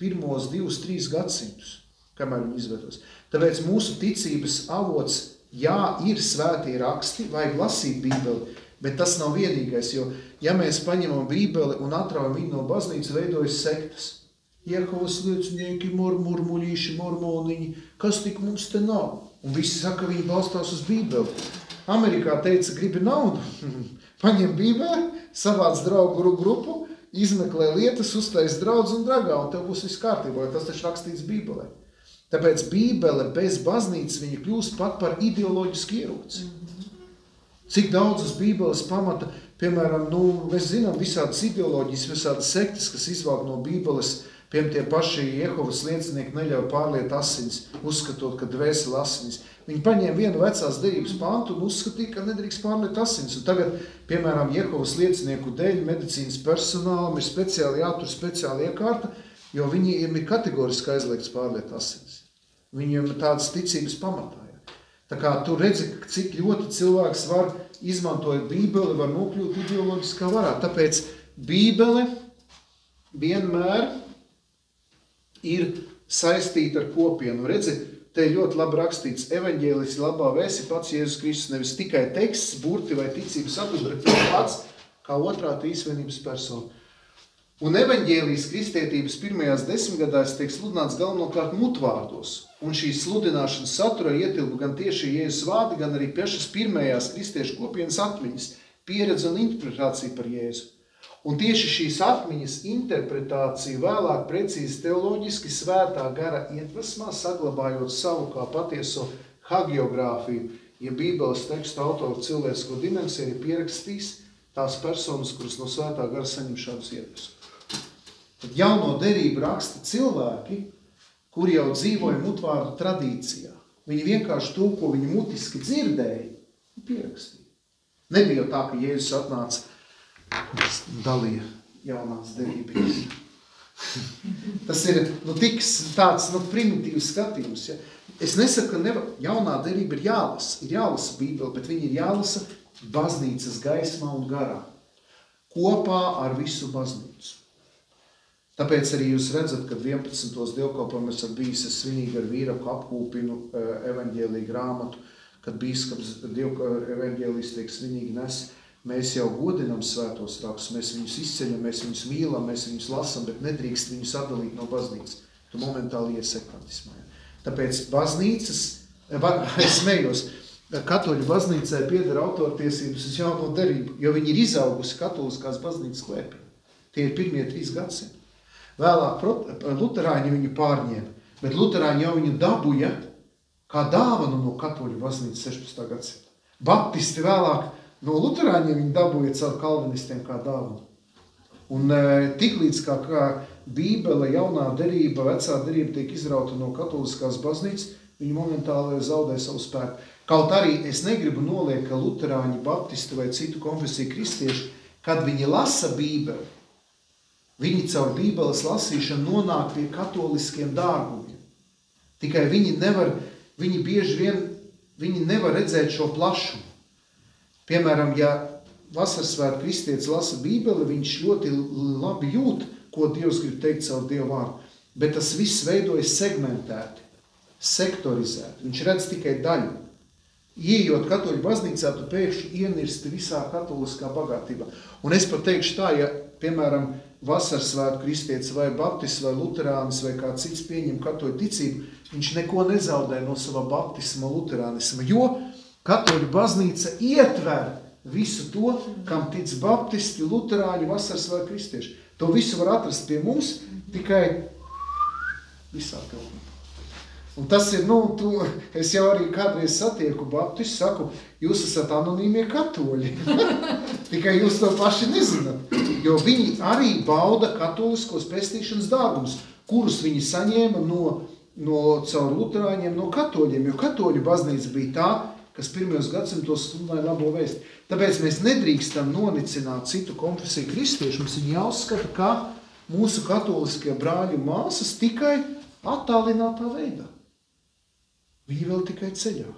pirmos 2-3 gadsimtus, kamēr viņi izveidos. Tāpēc mūsu ticības avots, jā, ir svētie raksti, vajag lasīt Bībeli, bet tas nav vienīgais, jo ja mēs paņemam Bībeli un atraujam viņu no baznīcas, veidojas sektas. Jehovas liecinieki, murmuļīši, mormoniņi, kas tik mums te nav? Un visi saka, ka viņi balstās uz Bībeli. Amerikā teica, gribi naudu, paņem Bībeli, savāc draugu grupu, izmeklē lietas, uztais draudz un dragā, un tev būs viss kārtībā, jo tas taču rakstīts Bībelē. Tāpēc Bībele bez baznīcas viņa kļūst pat par ideoloģisku ieroci. Cik daudz uz Bībeles pamata, piemēram, mēs zinām visādas ideoloģijas, visādas sektas, kas izvāk no Bībeles, piemēram, tie paši Jehovas liecinieki neļauj pārliet asins, uzskatot, ka dvēseli asinis. Viņi paņēma vienu vecās derības pantu un uzskatīja, ka nedrīkst pārliet asins. Un tagad, piemēram, Jehovas liecinieku dēļ medicīnas personālam ir speciāli jātur speciāli iekārta, jo viņiem ir kategoriski aizliegts pārliet asins. Viņiem ir tādas ticības pamatā. Tā kā tu redzi, cik ļoti cilvēks var, izmantojot Bībeli, var nokļūt ideoloģiskā varā. Tāpēc Bībele vienmēr ir saistīta ar kopienu. Redzi, te ir ļoti labi rakstīts evaņģēlis, labā vēsti pats Jēzus Kristus, nevis tikai teksts, burti vai ticības atbildi, bet pats kā otrā trīsvienības persona. Un evaņģēlijas kristietības pirmajās 10 gadās tiek sludināts galvenokārt mutvārdos. Un šīs sludināšanas satura ietilpa gan tieši Jēzus vārdi, gan arī pašas pirmajās kristiešu kopienas atmiņas, pieredze un interpretācija par Jēzu. Un tieši šīs atmiņas interpretācija vēlāk precīzi teoloģiski svētā gara iedvesmā, saglabājot savu kā patieso hagiogrāfiju, ja Bībeles tekstu autoru cilvēcisko dimensiju ir pierakstījis tās personas, kuras no svētā gara saņem šādus iedvesmus. Tad jauno derību raksta cilvēki, kuri jau dzīvoja mutvārdu tradīcijā. Viņi vienkārši to, ko viņi mutiski dzirdēja, pierakstīja. Nebija jau tā, ka Jēzus atnāca un dalīja jaunās derības. Tas ir tik tāds primitīvs skatījums. Ja? Es nesaku, ka jaunā derība ir jālasa Bībeli, bet viņi ir jālasa baznīcas gaismā un garā. Kopā ar visu baznīcu. Tāpēc arī jūs redzat, kad 11. dievkalpojumos esat bijis svinīgi ar vīraku apkūpinu evaņģēliju grāmatu, kad bīskaps evaņģēlijs tiek svinīgi nes, mēs jau godinam svētos rakstus, mēs viņus izceļam, mēs viņus mīlam, mēs viņus lasam, bet nedrīkst viņus atdalīt no baznīcas. Tu momentāli ies sektantismā. Tāpēc baznīcas, es smējos, katoļu baznīcai pieder autortiesības uz jauno derību, jo viņi ir izaugusi katoliskās baznīcas klēpī. Tie ir pirmie 3 gadsimti. Vēlāk luterāņi viņu pārņēma, bet luterāņi jau viņu dabūja kā dāvanu no katoļu baznīcas 16. gadsimta. Baptisti vēlāk no luterāņiem viņu dabūja caur kalvinistiem kā dāvanu. Un tiklīdz kā Bībele, jaunā derība, vecā derība tiek izrauta no katoliskās baznīcas, viņi momentāli zaudē savu spēku. Kaut arī es negribu noliekt, ka luterāņi, baptisti vai citu konfesiju kristieši, kad viņi lasa Bībeli, viņi caur Bībeles lasīšanu nonāk pie katoliskiem dārgumiem. Tikai viņi bieži vien, viņi nevar redzēt šo plašumu. Piemēram, ja vasarsvētku kristietis lasa Bībeli, viņš ļoti labi jūt, ko Dievs grib teikt caur Dievu vārdu. Bet tas viss veidojas segmentēti, sektorizēti. Viņš redz tikai daļu. Ieejot katoļu baznīcā, tu pēkšņi ienirsti visā katoliskā bagātībā. Un es pat teikšu tā, ja, piemēram, vasarsvētku kristietis vai baptists vai luterānis vai kā cits pieņem katoļu ticību, viņš neko nezaudē no sava baptisma luterānisma, jo katoļu baznīca ietver visu to, kam tic baptisti, luterāņi, vasarsvētku kristieši. To visu var atrast pie mums tikai visā telpā. Un tas ir, es jau arī kādreiz satieku baptistu, saku, jūs esat anonīmie katoļi. Tikai jūs to paši nezināt. Jo viņi arī bauda katoliskos pestīšanas dārgumus, kurus viņi saņēma caur luterāņiem, no katoļiem. Jo katoļu baznīca bija tā, kas pirmajos gadsimtos sludināja labo vēsti. Tāpēc mēs nedrīkstam nonicināt citu konfesiju kristiešu. Mums viņi jāuzskata, kā mūsu katoliskie brāļi un māsas tikai attālinātā veidā. Viņi vēl tikai ceļā.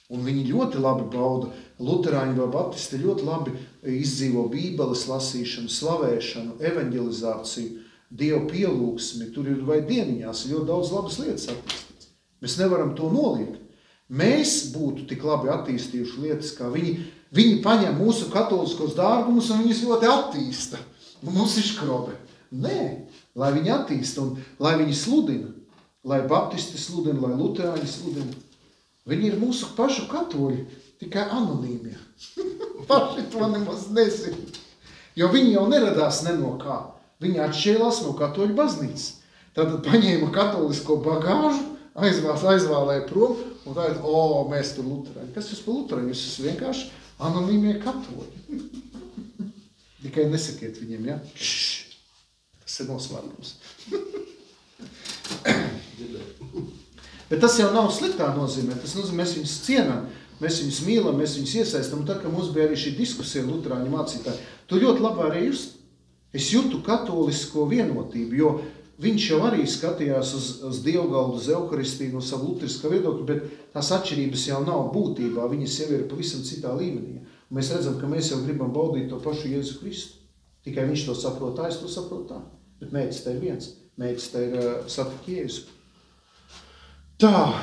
Un viņi ļoti labi bauda. Luterāņi vai baptisti ļoti labi izdzīvo bībeles lasīšanu, slavēšanu, evanģelizāciju, Dievu pielūgsmi. Tur ir vai dieniņās ļoti daudz labas lietas attīstīts. Mēs nevaram to noliegt. Mēs būtu tik labi attīstījuši lietas, kā viņi. Viņi paņem mūsu katoliskos dārgumus un viņus ļoti attīsta. Un mums ir škrobe. Nē, lai viņi attīsta un lai viņi sludina. Lai baptisti sludina, lai luterāņi sludina. Viņi ir mūsu pašu katoļi, tikai anonīmie. Paši to nemaz nezina. Jo viņi jau neradās ne no kā. Viņi atšķēlās no katoļu baznīcas. Tātad paņēma katolisko bagāžu, aizvālēja prom un tātad, mēs tur luterāņi. Kas jūs par luterāņi? Jūs esat vienkārši anonīmie katoļi. Tikai nesakiet viņiem, ja? Tas ir noslēpums. Bet tas jau nav sliktā nozīmē. Tas nozīmē, mēs viņus cienām, mēs viņus mīlam, mēs viņus iesaistam. Un tad, kad mums bija arī šī diskusija ar luterāņu mācītāju, tu ļoti labi arī just. Es jūtu katolisko vienotību, jo viņš jau arī skatījās uz dievgaldu, uz euharistiju no savu luteriskā viedokļa, bet tās atšķirības jau nav būtībā, viņas jau ir pavisam citā līmenī. Un mēs redzam, ka mēs jau gribam baudīt to pašu Jēzu Kristu. Tikai viņš to saprot tā, es to saprotu tā. Bet mērķis te ir viens. Mērķis te ir satikt Jēzu. Tā,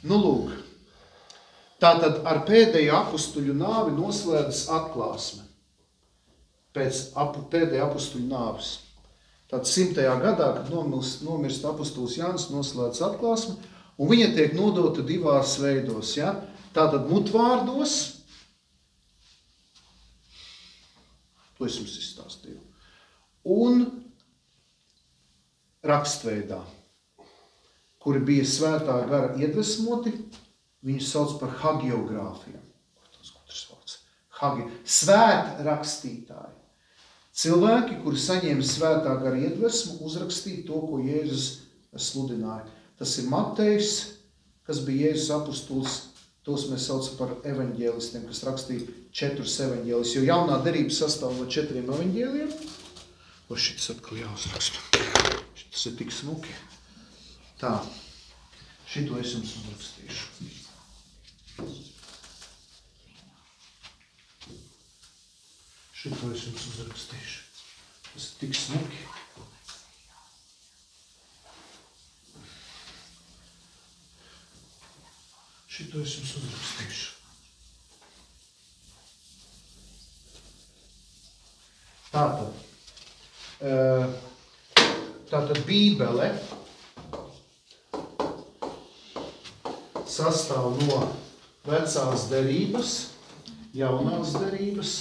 nu lūk. Tātad ar pēdējo apustuļu nāvi noslēdzas atklāsme. Pēc pēdējā apustuļu nāves. Tātad 100. gadā, kad nomirst apustulis Jānis, noslēdzas atklāsme, un viņa tiek nodota divās veidos. Ja? Tātad mutvārdos, to es jums izstāstīju, un rakstveidā, kuri bija svētā gara iedvesmoti, viņu sauc par hagiogrāfiem. Svētrakstītāji. Cilvēki, kuri saņēma svētā gara iedvesmu, uzrakstīt to, ko Jēzus sludināja. Tas ir Matejs, kas bija Jēzus apustulis, tos mēs saucam par evaņģēlistiem, kas rakstīja 4 evaņģēlis, jo jaunā derība sastāv no 4 evaņģēliem. O, šitas atkal jāuzraksta. Šitas ir tik smuki. Tā, šito es jums uzrakstīšu. Šito es jums uzrakstīšu. Tas ir tik smuki. Šito es jums uzrakstīšu. Tātad Bībele sastāv no vecās derības, jaunās derības.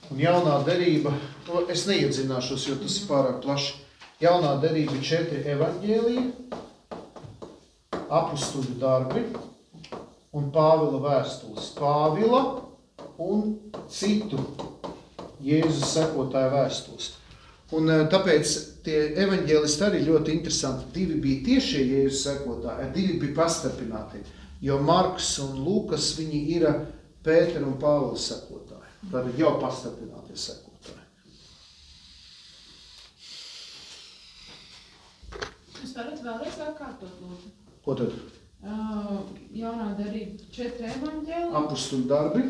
Un jaunā derība, to es neiedzināšos, jo tas ir pārāk plaši. Jaunā derība ir 4 evaņģēliji, apustuļu darbi un Pāvila vēstules. Pāvila un citu Jēzus sekotāju vēstules. Un tāpēc tie evaņģēlisti arī ļoti interesanti. 2 bija tiešie Jēzus sekotāji, 2 bija pastarpināti, jo Marks un Lukas viņi ir Pētera un Pāvila sekotāji. Tātad jau pastarpinātie sekotāji. Jūs varat vēlreiz atkārtot, lūdzu? Ko tad? Jaunā derība 4 evaņģēli. Apustuļu darbi.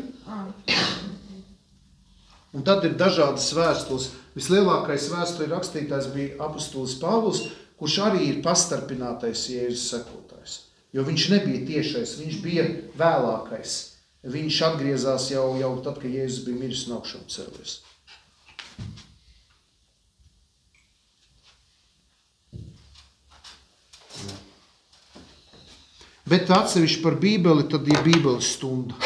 Un tad ir dažādas vēstules. Vislielākais vēstuļu rakstītājs bija apustulis Pāvils, kurš arī ir pastarpinātais Jēzus sekotājs. Jo viņš nebija tiešais, viņš bija vēlākais. Viņš atgriezās jau tad, kad Jēzus bija miris un augšām cēlies. Bet atsevišķi par Bībeli, tad ir Bībeles stunda.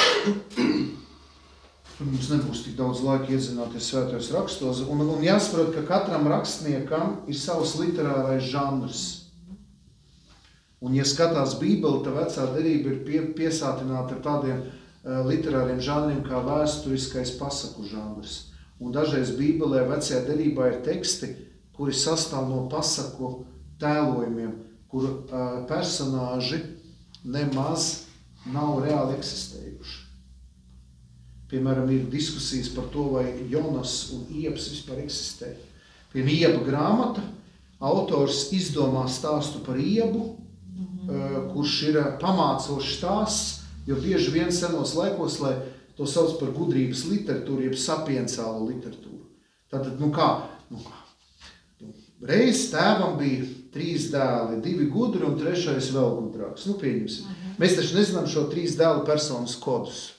Tur mums nebūs tik daudz laika iedzināties svētajos rakstos. Un jāsaprot, ka katram rakstniekam ir savs literārais žanrs. Un, ja skatās Bībeli, tad vecā derība ir piesātināta ar tādiem literāriem žanriem kā vēsturiskais pasaku žanrs. Un dažreiz Bībelē vecajā derībā ir teksti, kuri sastāv no pasaku tēlojumiem, kur personāži nemaz nav reāli eksistējuši. Piemēram, ir diskusijas par to, vai Jonas un Iebs vispār eksistē. Piemēram, Ieba grāmata, autors izdomā stāstu par Iebu, kurš ir pamācošs stāsts, Jo bieži vien senos laikos, lai to sauc par gudrības literatūru, jeb sapiencālo literatūru. Tātad, reiz tēvam bija 3 dēli, 2 gudri un 3 vēl gudrāks. Pieņemsim. Mēs taču nezinām šo 3 dēlu personas kodus.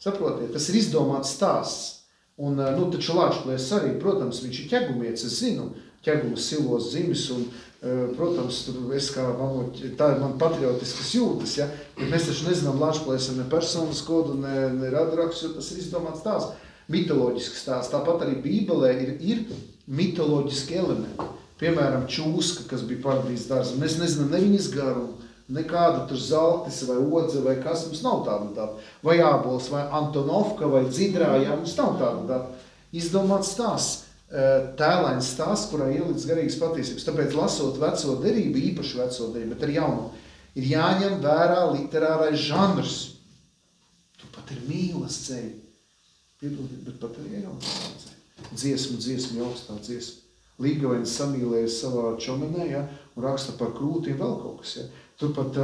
Saprotiet, tas ir izdomāts stāsts. Un, taču Lāčplēss arī, protams, viņš ir ķegumietis, es zinu, ķegumas silos dzimis, un, protams, tā ir man patriotiskas jūtas, ja? Bet mēs taču nezinām Lāčplēssam ne personas kodu, ne radrakstu, jo tas ir izdomāts stāsts, mitoloģisks stāsts. Tāpat arī Bībelē ir mitoloģiski elementi. Piemēram, čūska, kas bija paradīzes dārzā. Mēs nezinām ne viņas garumu, nekāda tur zeltis vai odze vai kas, mums nav tāda data. Vai ābols, vai Antonovka, vai dzidrājā, mums nav tāda data. Izdomāts stāsts, tēlains stāsts, kurā ielikts garīgas patiesības. Tāpēc lasot veco derību, īpaši veco derību, bet ar jauno, ir jāņem vērā literārais žanrs. Tu pat ir mīlas ceļi. Piedodiet, bet pat arī ir jaunā ceļi. Dziesmu, augstā dziesma. Līgavains samīlējas savā čomenē, ja, un raksta par krūtīm vēl kaut kas. Ja. Turpat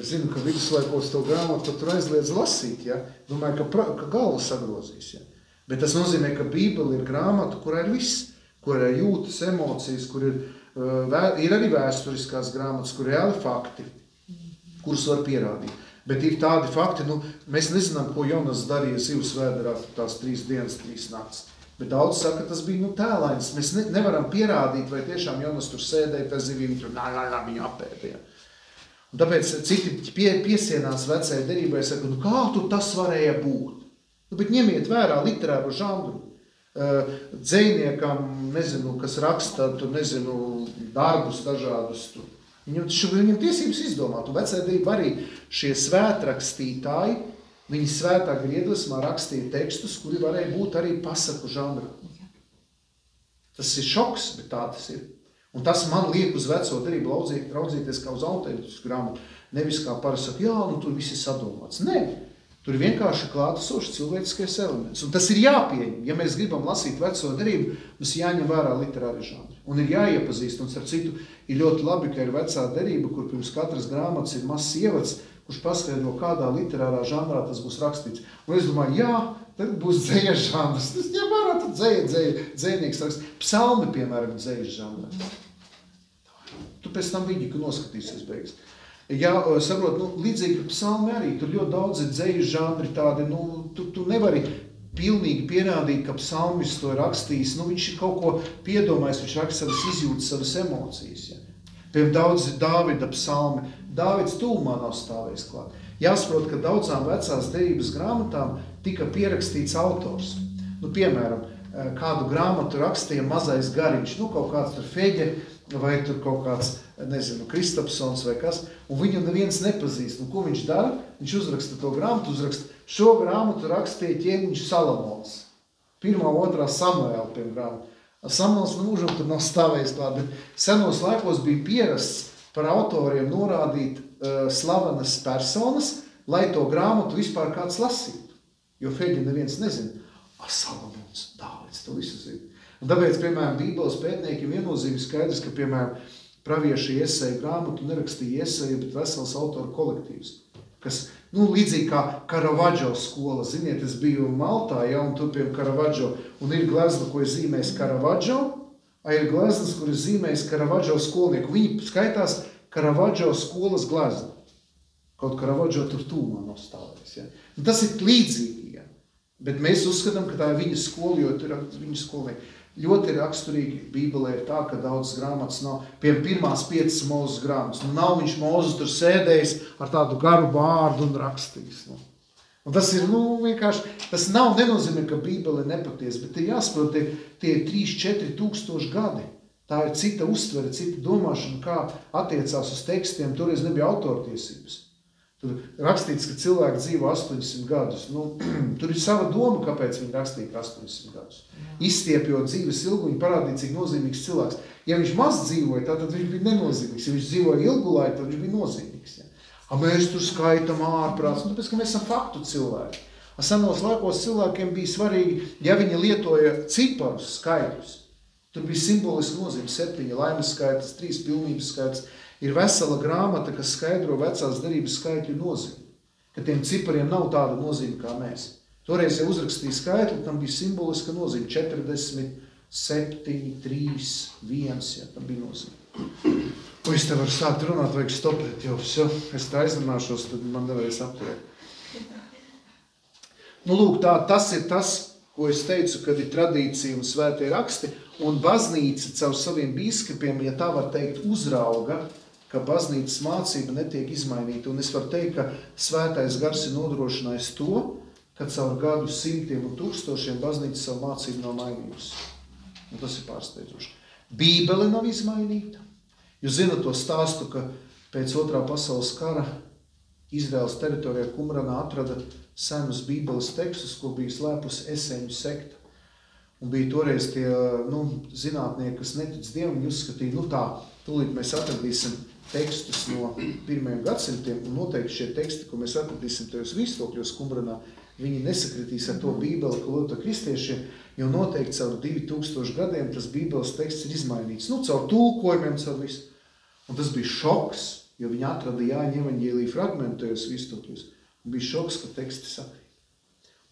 zinu, ka viduslaikos to grāmatu tur aizliedz lasīt. Ja. Domāju, ka galva sagrozīs. Ja. Bet tas nozīmē, ka Bībele ir grāmata, kurā ir viss, kur ir jūtas, emocijas, kur ir arī vēsturiskās grāmatas, kur ir reāli fakti, kurus var pierādīt. Bet ir tādi fakti, mēs nezinām, ko Jonas darīja zivs vēderā tās 3 dienas, 3 nakts. Bet daudz saka, tas bija tēlains. Mēs nevaram pierādīt, vai tiešām Jonas tur sēdēja pēc zivīm, tur viņu apēdīja. Un tāpēc citi piesienās vecajai derībai, saka, kā tu tas varēja būt? Bet ņemiet vērā literāru žanru. Dzejniekam, kas raksta, darbus dažādus. Viņam tiesības izdomāt. Un vecajai derība arī šie svētrakstītāji, viņi svētā griedvesmā rakstīja tekstus, kuri varēja būt arī pasaku žanrā. Tas ir šoks, bet tā tas ir. Un tas man liek uz veco derību raudzīties kā uz autentisku grāmatu. Nevis kā parasti saka, tur viss ir sadomāts. Nē, tur ir vienkārši klātesošs cilvēciskais elements. Un tas ir jāpieņem. Ja mēs gribam lasīt veco derību, mums jāņem vērā literāri žanri. Un ir jāiepazīst. Un starp citu, ir ļoti labi, ka ir vecā derība, kur pirms katras grāmatas ir mazs ievads, kurš paskaidro, kādā literārā žanrā tas būs rakstīts. Un es domāju, tad būs dzejas žanrs. Tas ņem vērā, tad dzejnieks raksta. Psalmi, piemēram, dzejas žanrā. Tu pēc tam viņi, ka noskatīsies beigas. Saprot, līdzīgi par psalmi arī, tur ļoti daudz ir dzejas žanri tādi, tu nevari pilnīgi pierādīt, ka psalmis to ir rakstījis. Viņš ir kaut ko piedomājis, viņš raksta savas izjūtas, savas emocijas. Ja. Piemēram, daudz ir Dāvida psalmi. Dāvids tūmā nav stājējis klāt. Jāsaprot, ka daudzām vecās derības grāmatām tika pierakstīts autors. Piemēram, kādu grāmatu rakstīja mazais gariņš, kaut kāds tur Feģe, vai tur kaut kāds, Kristapsons vai kas, un viņu neviens nepazīst. Ko viņš dara? Viņš uzraksta to grāmatu, šo grāmatu rakstīja ķēniņš Salamons. 1. 2. Samuēla, piemēram. Samuēls mūžam tur nav stāvējis klāt, bet senos laikos bija pierasts par autoriem norādīt slavenas personas, lai to grāmatu vispār kāds lasītu. Jo Feģi neviens nezina. Salamons, Dāvids, to visu zina. Un tāpēc, piemēram, Bībeles pētniekiem viennozīmīgi skaidrs, ka, piemēram, pravieši eseju grāmatu nerakstīja eseju, bet vesels autoru kolektīvs. Kas, līdzīgi kā Karavadžo skola. Ziniet, es biju Maltā, un tur pie Karavadžo, un ir glezna, ko ir zīmējis Karavadžo, ir gleznas, kur ir zīmējis Karavadžo skolnieku. Viņi skaitās Karavadžo skolas glezna. Kaut Karavadžo tur tūmā nav stāvējis. Ja? Un tas ir līdzīgi, ja? Bet mēs uzskatām, ka tā ir viņa skola, jo tur ir viņa skolnieki. Ļoti raksturīgi Bībelē ir tā, ka daudz grāmatas nav, pirmās 5 Mūzes grāmatas. Nav viņš Mūzes tur sēdējis ar tādu garu vārdu un rakstījis. Un tas ir, vienkārši, tas nav nenozīmē, ka Bībele ir nepatiesa, bet ir jāsaprot, tie ir 3-4 tūkstoši gadi. Tā ir cita uztvere, cita domāšana, kā attiecās uz tekstiem, toreiz nebija autortiesības. Tur rakstīts, ka cilvēki dzīvo 800 gadus. Tur ir sava doma, kāpēc viņi rakstīja 800 gadus. Izstiepjot dzīves ilgumu, parādīja, cik nozīmīgs cilvēks. Ja viņš maz dzīvoja, tad viņš bija nenozīmīgs. Ja viņš dzīvoja ilgu laiku, tad viņš bija nozīmīgs. Ja? Mēs tur skaitam ārprāts, tāpēc, ka mēs esam faktu cilvēki. Senos laikos cilvēkiem bija svarīgi, ja viņi lietoja ciparus, skaitļus. Tur bija simboliski nozīme 7 laimes skaitlis, 3 pilnības skaitlis. Ir vesela grāmata, kas skaidro vecās derības skaitļu nozīmi. ka tiem cipariem nav tāda nozīme kā mēs. Toreiz, ja uzrakstīja skaitli, tam bija simboliska nozīme 40, 7, 3, 1, ja, tam bija nozīme. Ko es te varu sākt runāt, vajag stopēt jau, es tā aizrunāšos, tad man nevarēs apturēt. Nu, lūk, tas ir tas, ko es teicu, kad ir tradīcija un svētie raksti, un baznīca caur saviem bīskapiem, ja tā var teikt, uzrauga, ka baznīcas mācība netiek izmainīta. Un es varu teikt, ka svētais gars ir nodrošinājis to, ka caur gadu simtiem un tūkstošiem baznīca savu mācību nav mainījusi. Un tas ir pārsteidzoši. Bībele nav izmainīta. Jūs zināt to stāstu, ka pēc 2. pasaules kara Izraēlas teritorijā Kumranā atrada senus bībeles tekstus, ko bija slēpusi eseņu sekta. Un bija toreiz tie zinātnieki, kas netic Dievam, viņi uzskatīja, tā, tūlīt mēs atradīsim tekstus no 1. gadsimtiem, un noteikti šie teksti, ko mēs atradīsim tajos vīstokļos Kumranā, viņi nesakritīs ar to bībeli, ko lieto kristiešiem, jo noteikti caur 2000 gadiem tas bībeles teksts ir izmainīts. Caur tulkojumiem, caur visu. Un tas bija šoks, jo viņi atrada Jāņa evaņģēlija fragmentu tajos vīstokļos. Un bija šoks, ka teksti sakrīt.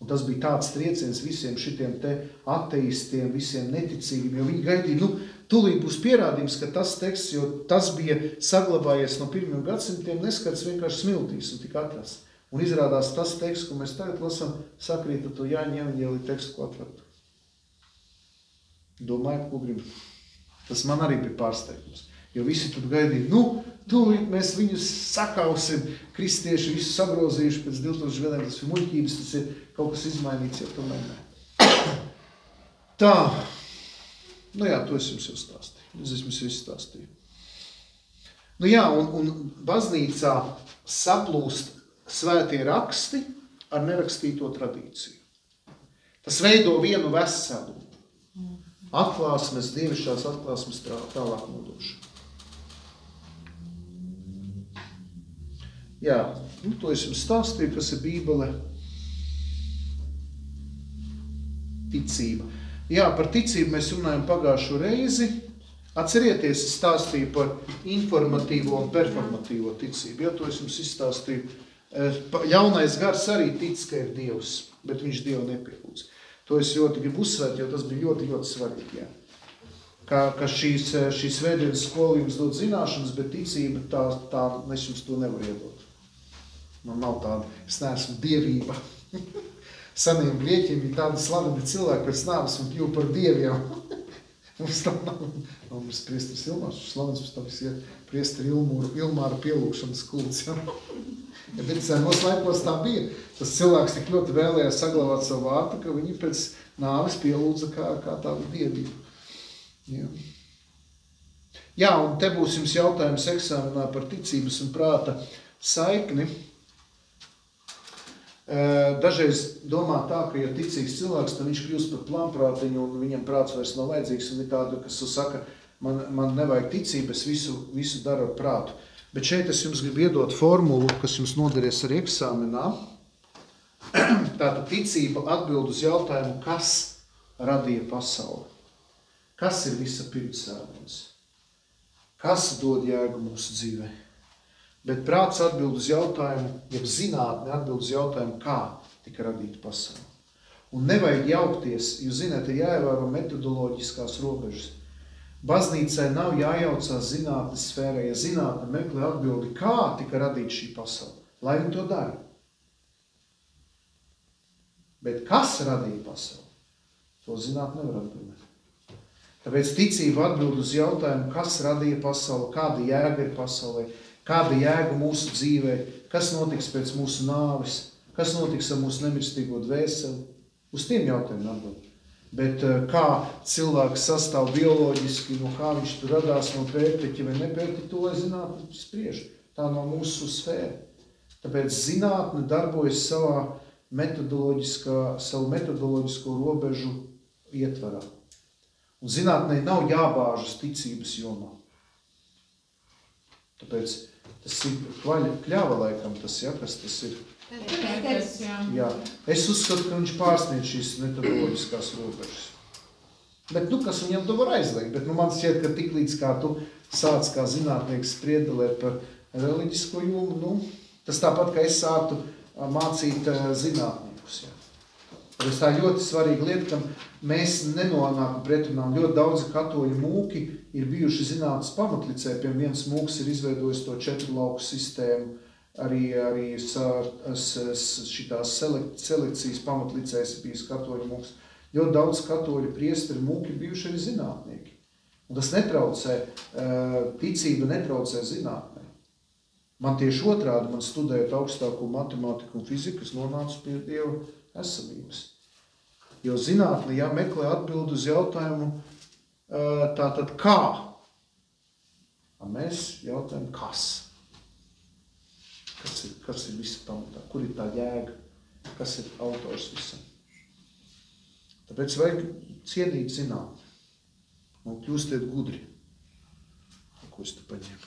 Un tas bija tāds trieciens visiem šitiem te ateistiem, visiem neticīgiem, jo viņi gaidīja, tūlīt būs pierādījums, ka tas teksts, jo tas bija saglabājies no 1. gadsimtiem, neskats vienkārši smiltīs un tika atrasts. Un izrādās tas teksts, ko mēs tagad lasām, sakrīt ar to Jāņa evaņģēlija tekstu, ko atradu. Domāju, ko gribu. Tas man arī bija pārsteigums. Jo visi tur gaidīja, tūlīt mēs viņus sakausim, kristieši visu sagrozījuši pēc 2000 gadiem, tas ir muļķības, tas ir kaut kas izmainīts, ja tomēr ne. Tā, to es jums jau stāstīju, es jums visu stāstīju. Un baznīcā saplūst svētie raksti ar nerakstīto tradīciju. Tas veido vienu veselu. Atklāsmes, dievišķās atklāsmes tālāk nodošana. To es jums stāstīju, kas ir Bībele. Ticība. Par ticību mēs runājam pagājušo reizi. Atcerieties, es stāstīju par informatīvo un performatīvo ticību. To es jums izstāstīju. Jaunais gars arī tic, ka ir Dievs, bet viņš Dievu nepielūdz. To es ļoti gribu uzsvērt, jo tas bija ļoti, ļoti svarīgi. Ka šī svētdienas skola jums dod zināšanas, bet ticība tā es jums to nevaru iedot. Man nav tāda, es neesmu dievība. Seniem grieķiem ir tādi slaveni cilvēki pēc nāves un kļuva par dieviem. Mums tam nav. Mums priesteris Ilmārs, slavens mums tam visiet priesteri Ilmāra pielūkšanas kults. Bet senos laikos tā bija. Tas cilvēks tik ļoti vēlējās saglabāt savu vārtu, ka viņi pēc nāves pielūdza kā tādu dievību. Un te būs jums jautājums eksāmenā par ticības un prāta saikni. Dažreiz domā tā, ka ja ticīgs cilvēks, tad viņš kļūst par plānprātiņu un viņam prāts vairs nav vajadzīgs un ir tāda, kas saka, man nevajag ticību, es visu daru ar prātu. Bet šeit es jums gribu iedot formulu, kas jums noderēs arī eksāmenā. Tātad ticība atbild uz jautājumu, kas radīja pasauli. Kas ir visa pirmsēdienas? Kas dod jēgu mūsu dzīvē? Bet prāts atbild uz jautājumu, ja zinātne atbild uz jautājumu, kā tika radīta pasaule. Un nevajag jaukties, jūs zināt, ir jāievēro metodoloģiskās robežas. Baznīcai nav jājaucās zinātnes sfērā, ja zinātne meklē atbildi, kā tika radīta šī pasaule, lai viņi to dara. Bet kas radīja pasauli? To zinātne nevar atbildēt. Tāpēc ticība atbild uz jautājumu, kas radīja pasauli, kāda jēga ir pasaulē, kāda jēga mūsu dzīvē, kas notiks pēc mūsu nāves, kas notiks ar mūsu nemirstīgo dvēseli. Uz tiem jautājumiem atbild. Bet kā cilvēks sastāv bioloģiski, no kā viņš tur radās no pērtiķa vai nepērtiķa, to lai zinātne spriež. Tā nav mūsu sfēra. Tāpēc zinātne darbojas savu metodoloģisko robežu ietvarā. Un zinātnei nav jābāžas ticības jomā. Tāpēc tas ir kļava laikam, kas tas ir. Es uzskatu, ka viņš pārsniedz šīs metodoloģiskās robežas. Bet, kas viņam to var aizliegt? Bet, man šķiet, ka tik līdz kā tu sāc kā zinātnieks spriedelēt par reliģisko jomu, tas tāpat, ka es sāktu mācīt zinātniekus. Jā. Tas tā ļoti svarīga lieta, ka mēs nenonākam pretrunā. Ļoti daudzi katoļu mūki ir bijuši zinātnes pamatlicē, piemēram, viens mūks ir izveidojis to 4 lauku sistēmu, arī šitās selekcijas pamatlicēs ir bijis katoļu mūks. Ļoti daudz katoļu priesteri mūki ir bijuši arī zinātnieki. Un tas netraucē, ticība netraucē zinātnē. Man tieši otrādi, man studējot augstāko matemātiku un fiziku, es nonācu pie Dieva esamības. Jo zinātne, meklē atbildi uz jautājumu, tātad kā? Mēs jautājam, kas? Kas ir visa pamatā? Kur ir tā jēga? Kas ir autors visam? Tāpēc vajag cienīt zinātni. Un kļūstiet gudri. Ko es te paņēmu?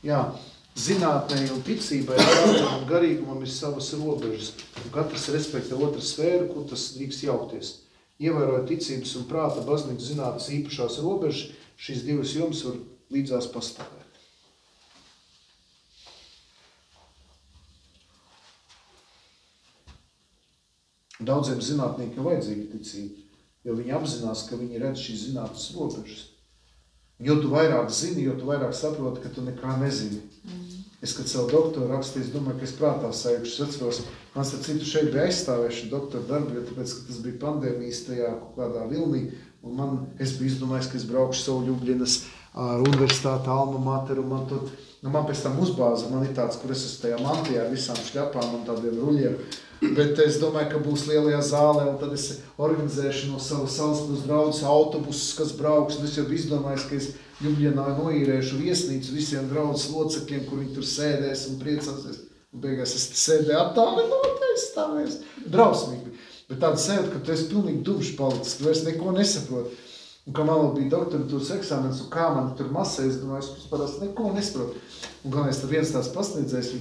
Jā, zinātnei un ticībai un garīgumam ir savas robežas. Un katrs respektē otru sfēru, kur tas drīkst jaukties. Ievērojot ticības un prāta baznīcas zinātnes īpašās robežas, šīs divas jomas var līdzās pastāvēt. Daudziem zinātniekiem vajadzīga ticība, jo viņi apzinās, ka viņi redz šīs zinātnes robežas. Jo tu vairāk zini, jo tu vairāk saproti, ka tu nekā nezini. Es, kad savu doktoru rakstīju, es domāju, ka es prātā sajūkšu, es atceros, man starp citu šeit bija aizstāvēšana doktora darbu, jo tāpēc, ka tas bija pandēmijas tajā kaut kādā vilnī, un es biju izdomājis, ka es braukšu savu Ljubljanas universitāti, alma materu, man pēc tam uzbāza, man ir tāds, kur es esmu tajā mantijā ar visām šļapām un tādiem ruļiem, bet es domāju, ka būs lielajā zālē, un tad es organizēšu no savas Salzburgas draudzes autobusus, kas brauks, un es jau izdomājis, ka es Ljubljanā noīrēšu viesnīcu visiem draudzes locekļiem, kur viņi tur sēdēs un priecāsies. Un beigās es sēdēju attālinot, aizstāvēs. Drausmīgi. Bet tāda sēd, ka tu esi pilnīgi dumšs palicis, tu vairs neko nesaproti. Un kā man vēl bija doktoratūras eksāmens, un kā man tur masē, es domāju, es parasti neko nesaprotu. Un galvenais tad viens tās pasniedzējs,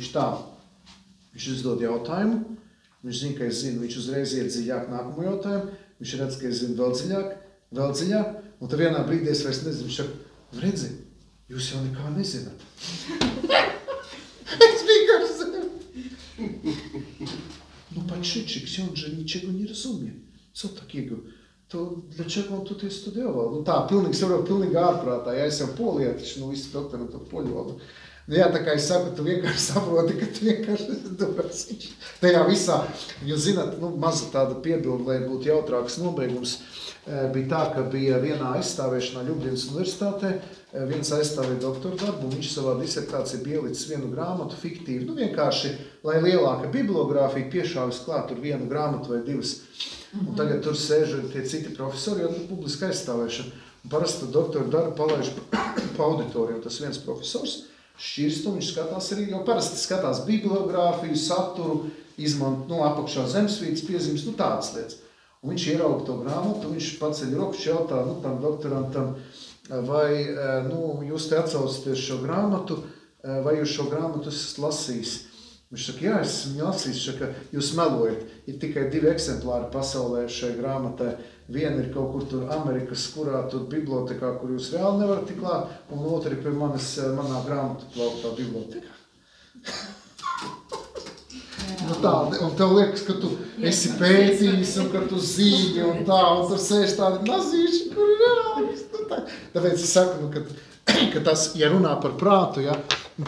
viņš uzdod jautājumu, viņš zina, ka es zinu, viņš uzreiz iet dziļāk nākamo jautājumu, viņš redz, ka es zinu vēl dziļāk, un tad vienā brīdī es vairs nezinu, viņš saka, redzi, jūs jau nekā nezināt. Es vienkārši zinu. Подшедший же ничего не разумеет. Co takiego? To dlaczego on tutaj studiował? Nu tā, pilnīgi ārprātā. Ja es jau polijā, taču visi doktori to poļu valodu. Nu jā, tā kā es saku, tu vienkārši saproti, ka tu vienkārši domāsi. Tajā visā, jūs zināt, maza tāda piebilda, lai būtu jautrāks nobeigums, bija tā, ka bija vienā aizstāvēšanā Ljubljanas universitātē, viens aizstāvēja doktora darbu, un viņš savā disertācijā bija ielicis vienu grāmatu fiktīvi, vienkārši, lai lielāka bibliogrāfija piešāvis klāt tur vienu grāmatu vai divas. Un tagad tur sēž tie citi profesori, jo tur publiski aizstāvēšana. Un parasti doktora darbu palaiž pa auditoriju, un tas viens profesors šķirstu, viņš skatās arī, jo parasti skatās bibliogrāfiju, saturu, apakšā zemesvītas piezīmes, tādas lietas. Un viņš ierauga to grāmatu, viņš paceļ roku, jautā, tam doktorantam, vai, jūs te atsaucaties šo grāmatu, vai jūs šo grāmatu esat lasījis? Viņš saka, jā, es esmu lasījis, ka jūs melojat. Ir tikai 2 eksemplāri pasaulē šai grāmatai. Viena ir kaut kur tur Amerikas, kurā tur bibliotekā, kur jūs reāli nevarat tik klāt, un otra ir pie manā grāmatu plauktā bibliotekā. Un tev liekas, ka tu esi pētījis, un ka tu zini, un tur sēž tādi mazīši, kur ir reāli. Tāpēc es saku, ka tas, ja runā par prātu, ja,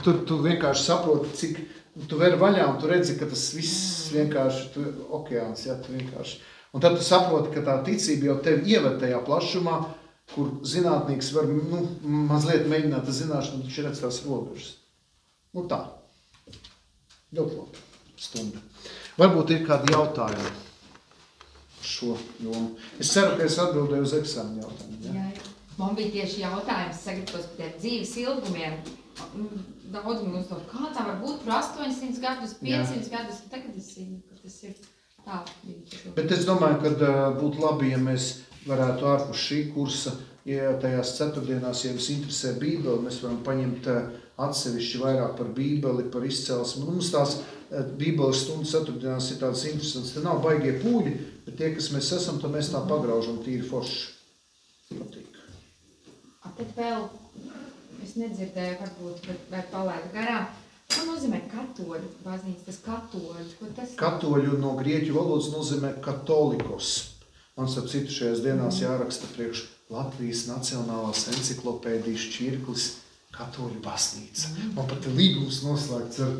tur tu vienkārši saproti, cik tu veri vaļā, un tu redzi, ka tas viss vienkārši okeāns, ja, tu vienkārši. Un tad tu saproti, ka tā ticība jau tevi ieved tajā plašumā, kur zinātnīgs var, mazliet mēģināt tā zināšanu, un viņš redz tās robežas. Tā. Ļoti labi. Stunda. Varbūt ir kādi jautājumi par šo jomu. Es ceru, ka es atbildēju uz eksāmenu jautājumu. Ja? Jā. Man bija tieši jautājums sagatavos par tiem dzīves ilgumiem. Daudz mums to, kā tā var būt par 800 gadus, 500 gadus, un tagad es zinu, ka tas ir tā. Bet es domāju, ka būtu labi, ja mēs varētu ārpus šī kursa, ja tajās ceturtdienās, ja jums interesē Bībeli, mēs varam paņemt atsevišķi vairāk par Bībeli, par izcelsmi. Mums tās Bībeles stundas ceturtdienās ir tādas interesantas. Te nav baigie pūļi, bet tie, kas mēs esam, tad mēs tā pagraužam tīri forši. Patīk. Tad vēl, es kas nedzirdēja, varbūt, vai palaida garām. Ko nozīmē katoļu baznīca, tas katoļu? Ko tas... Katoļu no grieķu valodas nozīmē katolikos. Man starp citu šajās dienās jāraksta priekš Latvijas Nacionālās enciklopēdijas čirklis Katoļu baznīca. Man pat ir līgums noslēgts ar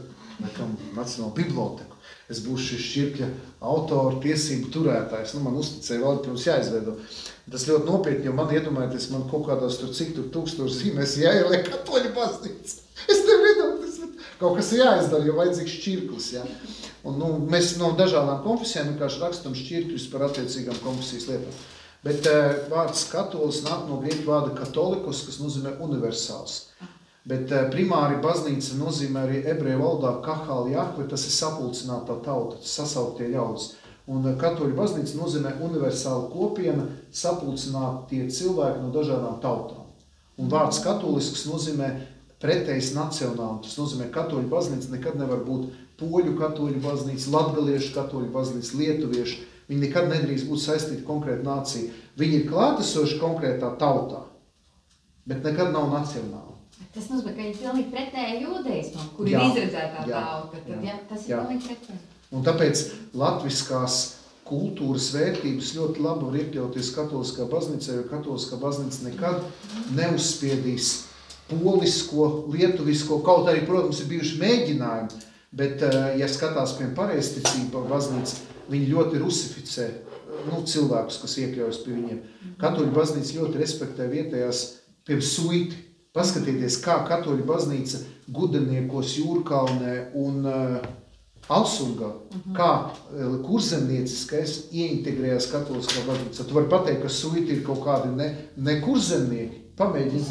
Nacionālo biblioteku. Es būšu šis šķirkļa autoru tiesību turētājs. Man uzticēja vēl, pirms jāizveido. Tas ļoti nopietni, jo man iedomājieties, man kaut kādās tur cik tur 1000 zīmēs jāieliek Katoļu baznīca. Es nevaru iedomāties, kaut kas ir jāizdara, jo vajadzīgs šķirklis. Ja? Un, mēs no dažādām konfesijām vienkārši rakstam šķirkļus par attiecīgām konfesijas lietām. Bet vārds katolis nāk no grieķu vārda katolikos, kas nozīmē universāls. Bet primāri baznīca nozīmē arī ebreju valodā kahal jahve, tas ir sapulcinātā tauta, sasauktie ļaudis. Un katoļu baznīca nozīmē universāla kopiena, sapulcinātie cilvēki no dažādām tautām. Un vārds katolisks nozīmē pretējs nacionāli. Tas nozīmē, katoļu baznīca nekad nevar būt poļu katoļu baznīca, latgaliešu katoļu baznīca, lietuviešu. Viņi nekad nedrīkst būt saistīti konkrēta nācija. Viņi ir klātesoši konkrētā tautā, bet nekad nav nacionāli. Tas nozīmē, ka viņi pilnīgi pretēji jūdeismam, kur ir izredzētā tauta. Tad, tas ir pilnīgi pretēji. Un tāpēc latviskās kultūras vērtības ļoti labi var iekļauties katoliskā baznīcā, jo katoliskā baznīca nekad neuzspiedīs polisko, lietuvisko, kaut arī, protams, ir bijuši mēģinājumi, bet, ja skatās, piemēram, pareizticība baznīca, viņi ļoti rusificē cilvēkus, kas iekļaujas pie viņiem. Katoļu baznīca ļoti respektē vietējās, piemēram, suiti. Paskatieties, kā katoļu baznīca Gudeniekos, Jūrkalnē un Alsungā, kā kurzemnieciskais ieintegrējās katoliskā baznīcā. Tu vari pateikt, ka suiti ir kaut kādi ne kurzemnieki. Pamēģini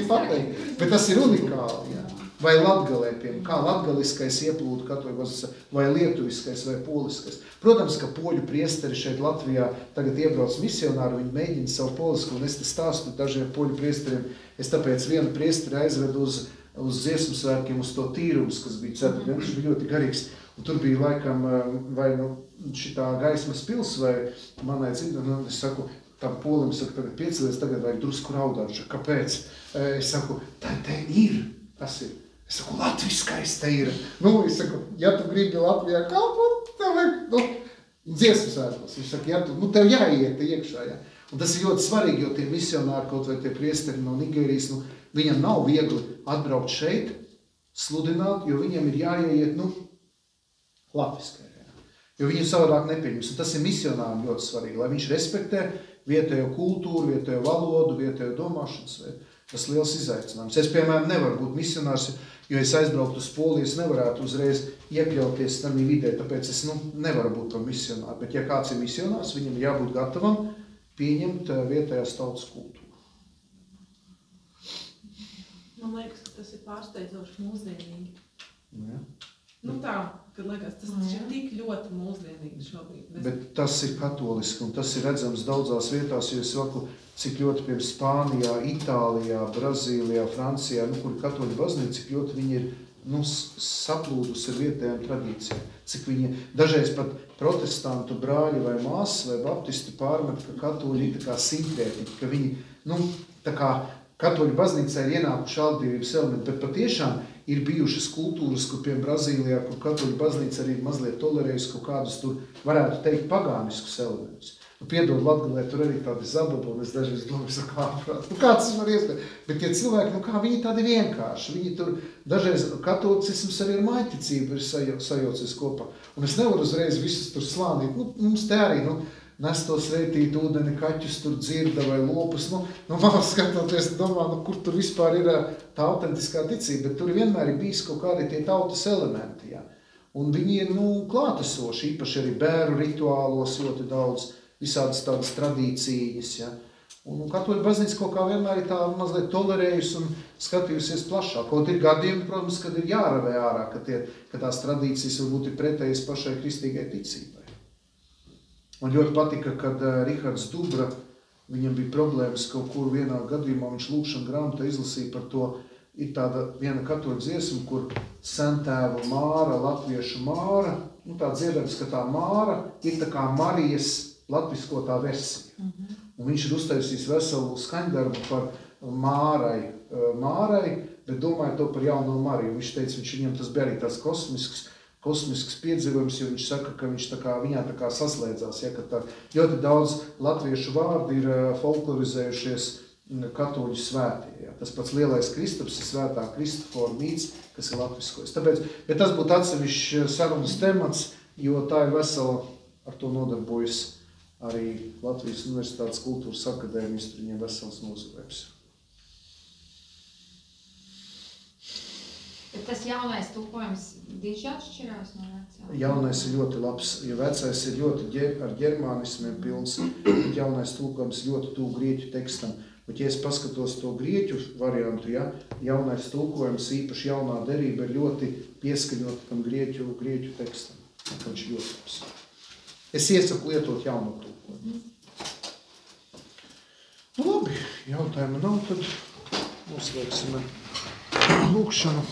pateikt. Bet tas ir unikāli. Jā. Vai latgalē, piemēram, kā latgaliskais ieplūda katoļu baznīcā, vai lietuviskais, vai poliskais. Protams, ka poļu priesteri šeit Latvijā tagad iebrauc misionāri, viņi mēģina savu polisku, un es te stāstu dažiem poļu priesteriem. Es tāpēc vienu priesteri aizvedu uz dziesmu svētkiem, uz to tīrums, kas bija ceturtdien, viņš bija ļoti garīgs. Un tur bija laikam vai šitā gaismas pils, vai manai citu, un es saku, tam polim saku, tagad piecelies, tagad vajag drusku raudāt. Kāpēc? Es saku, tā te ir. Tas ir. Es saku, latviskais te ir. Es saku, ja tu gribi Latvijā kalpot, tev vajag, dziesmu svētkos. Viņš saka, tev jāiet iekšā, ja. Un tas ir ļoti svarīgi, jo tie misionāri, kaut vai tie priesteri no Nigērijas, viņam nav viegli atbraukt šeit, sludināt, jo viņam ir jāiet, latviskai. Jo viņu savādāk nepieņems. Un tas ir misionārim ļoti svarīgi, lai viņš respektē vietējo kultūru, vietējo valodu, vietējo domāšanas veidu. Tas ir liels izaicinājums. Es, piemēram, nevaru būt misionārs, jo es aizbrauktu uz Poliju, es nevarētu uzreiz iekļauties tādā vidē, tāpēc es nevaru būt par misionāru. Bet, ja kāds ir misionārs, viņam ir jābūt gatavam pieņemt vietējās tautas kultūru. Man liekas, ka tas ir pārsteidzoši mūsdienīgi. Ja. Kad liekas, tas ir tik ļoti mūsdienīgi šobrīd. Bet tas ir katoliski, un tas ir redzams daudzās vietās, jo es saku, cik ļoti pie Spānijā, Itālijā, Brazīlijā, Francijā, kur katoļu baznīca, cik ļoti viņi ir saplūdusi ar vietējām tradīcijām. Cik viņi, dažreiz pat protestantu brāļi vai māsas vai baptisti pārmet, ka katoļi ir tā kā sinkrētiķi, ka viņi, tā kā katoļu baznīcā ir ienākuši aldīvības elementi, bet patiešām ir bijušas kultūras, kur pie Brazīlijā, kur katoļu baznīca arī mazliet tolerējusi kaut kādus tur, varētu teikt, pagāniskus elementus. Piedod Latgalē, tur arī tādi zababa, un es dažreiz domāju, kāds tas var iespēt. Bet tie cilvēki, viņi tādi vienkārši, viņi tur, dažreiz katolicisms arī ar maiticību ir sajaucies kopā. Un es nevaru uzreiz visus tur slānīt, mums te arī, nes to svētīt ūdeni, kaķus tur dzirda vai lopus. Man skatoties, domā, kur tur vispār ir tā autentiskā ticība, bet tur vienmēr ir bijis kaut kādi tie tautas elementi. Ja. Un viņi ir klātesoši, īpaši arī bēru rituālos ļoti daudz, visādas tādas tradīcijas. Ja. Un katoļu baznīca kaut kā vienmēr ir tā mazliet tolerējusi un skatījusies plašāk. Kaut ir gadījumi, protams, kad ir jāravē ārā, ka tās tradīcijas varbūt ir pretējas pašai kristīgai ticībai. Man ļoti patika, kad Rihards Dubra, viņam bija problēmas kaut kur vienā gadījumā, viņš lūkšana grāmatā izlasīja par to, ir tāda viena katoļu dziesma, kur Sentēva Māra, latviešu Māra, tā dziedams, ka tā Māra ir tā kā Marijas latviskotā versija. Un viņš ir uztaisījis veselu skaņdarbu par Mārai, bet domāju to par jauno Mariju. Viņš teica, viņam tas bija arī tāds kosmisks piedzīvojums, jo viņš saka, ka viņš viņā saslēdzās, ja, ka tā ļoti daudz latviešu vārdi ir folklorizējušies katoļu svētie. Ja. Tas pats lielais Kristaps ir svētā Kristofora mīts, kas ir latviskojis. Bet tas būtu atsevišķs sarunas temats, jo tā ir vesela, ar to nodarbojas arī Latvijas Universitātes kultūras akadēmijas, tur viņiem vesels nozarēs. Bet tas jaunais tulkojums diži atšķirās no vecā? Jaunais ir ļoti labs, jo vecais ir ļoti ar ģermānismiem pilns, bet jaunais tulkojums ļoti tuvu grieķu tekstam. Bet, ja es paskatos to grieķu variantu, ja, jaunais tulkojums, īpaši jaunā derība, ir ļoti pieskaņota tam grieķu tekstam. Viņš ir ļoti labs. Es iesaku lietot jaunu tulkojumu. Nu labi, jautājumu nav, tad noslēgsim lūkšanu.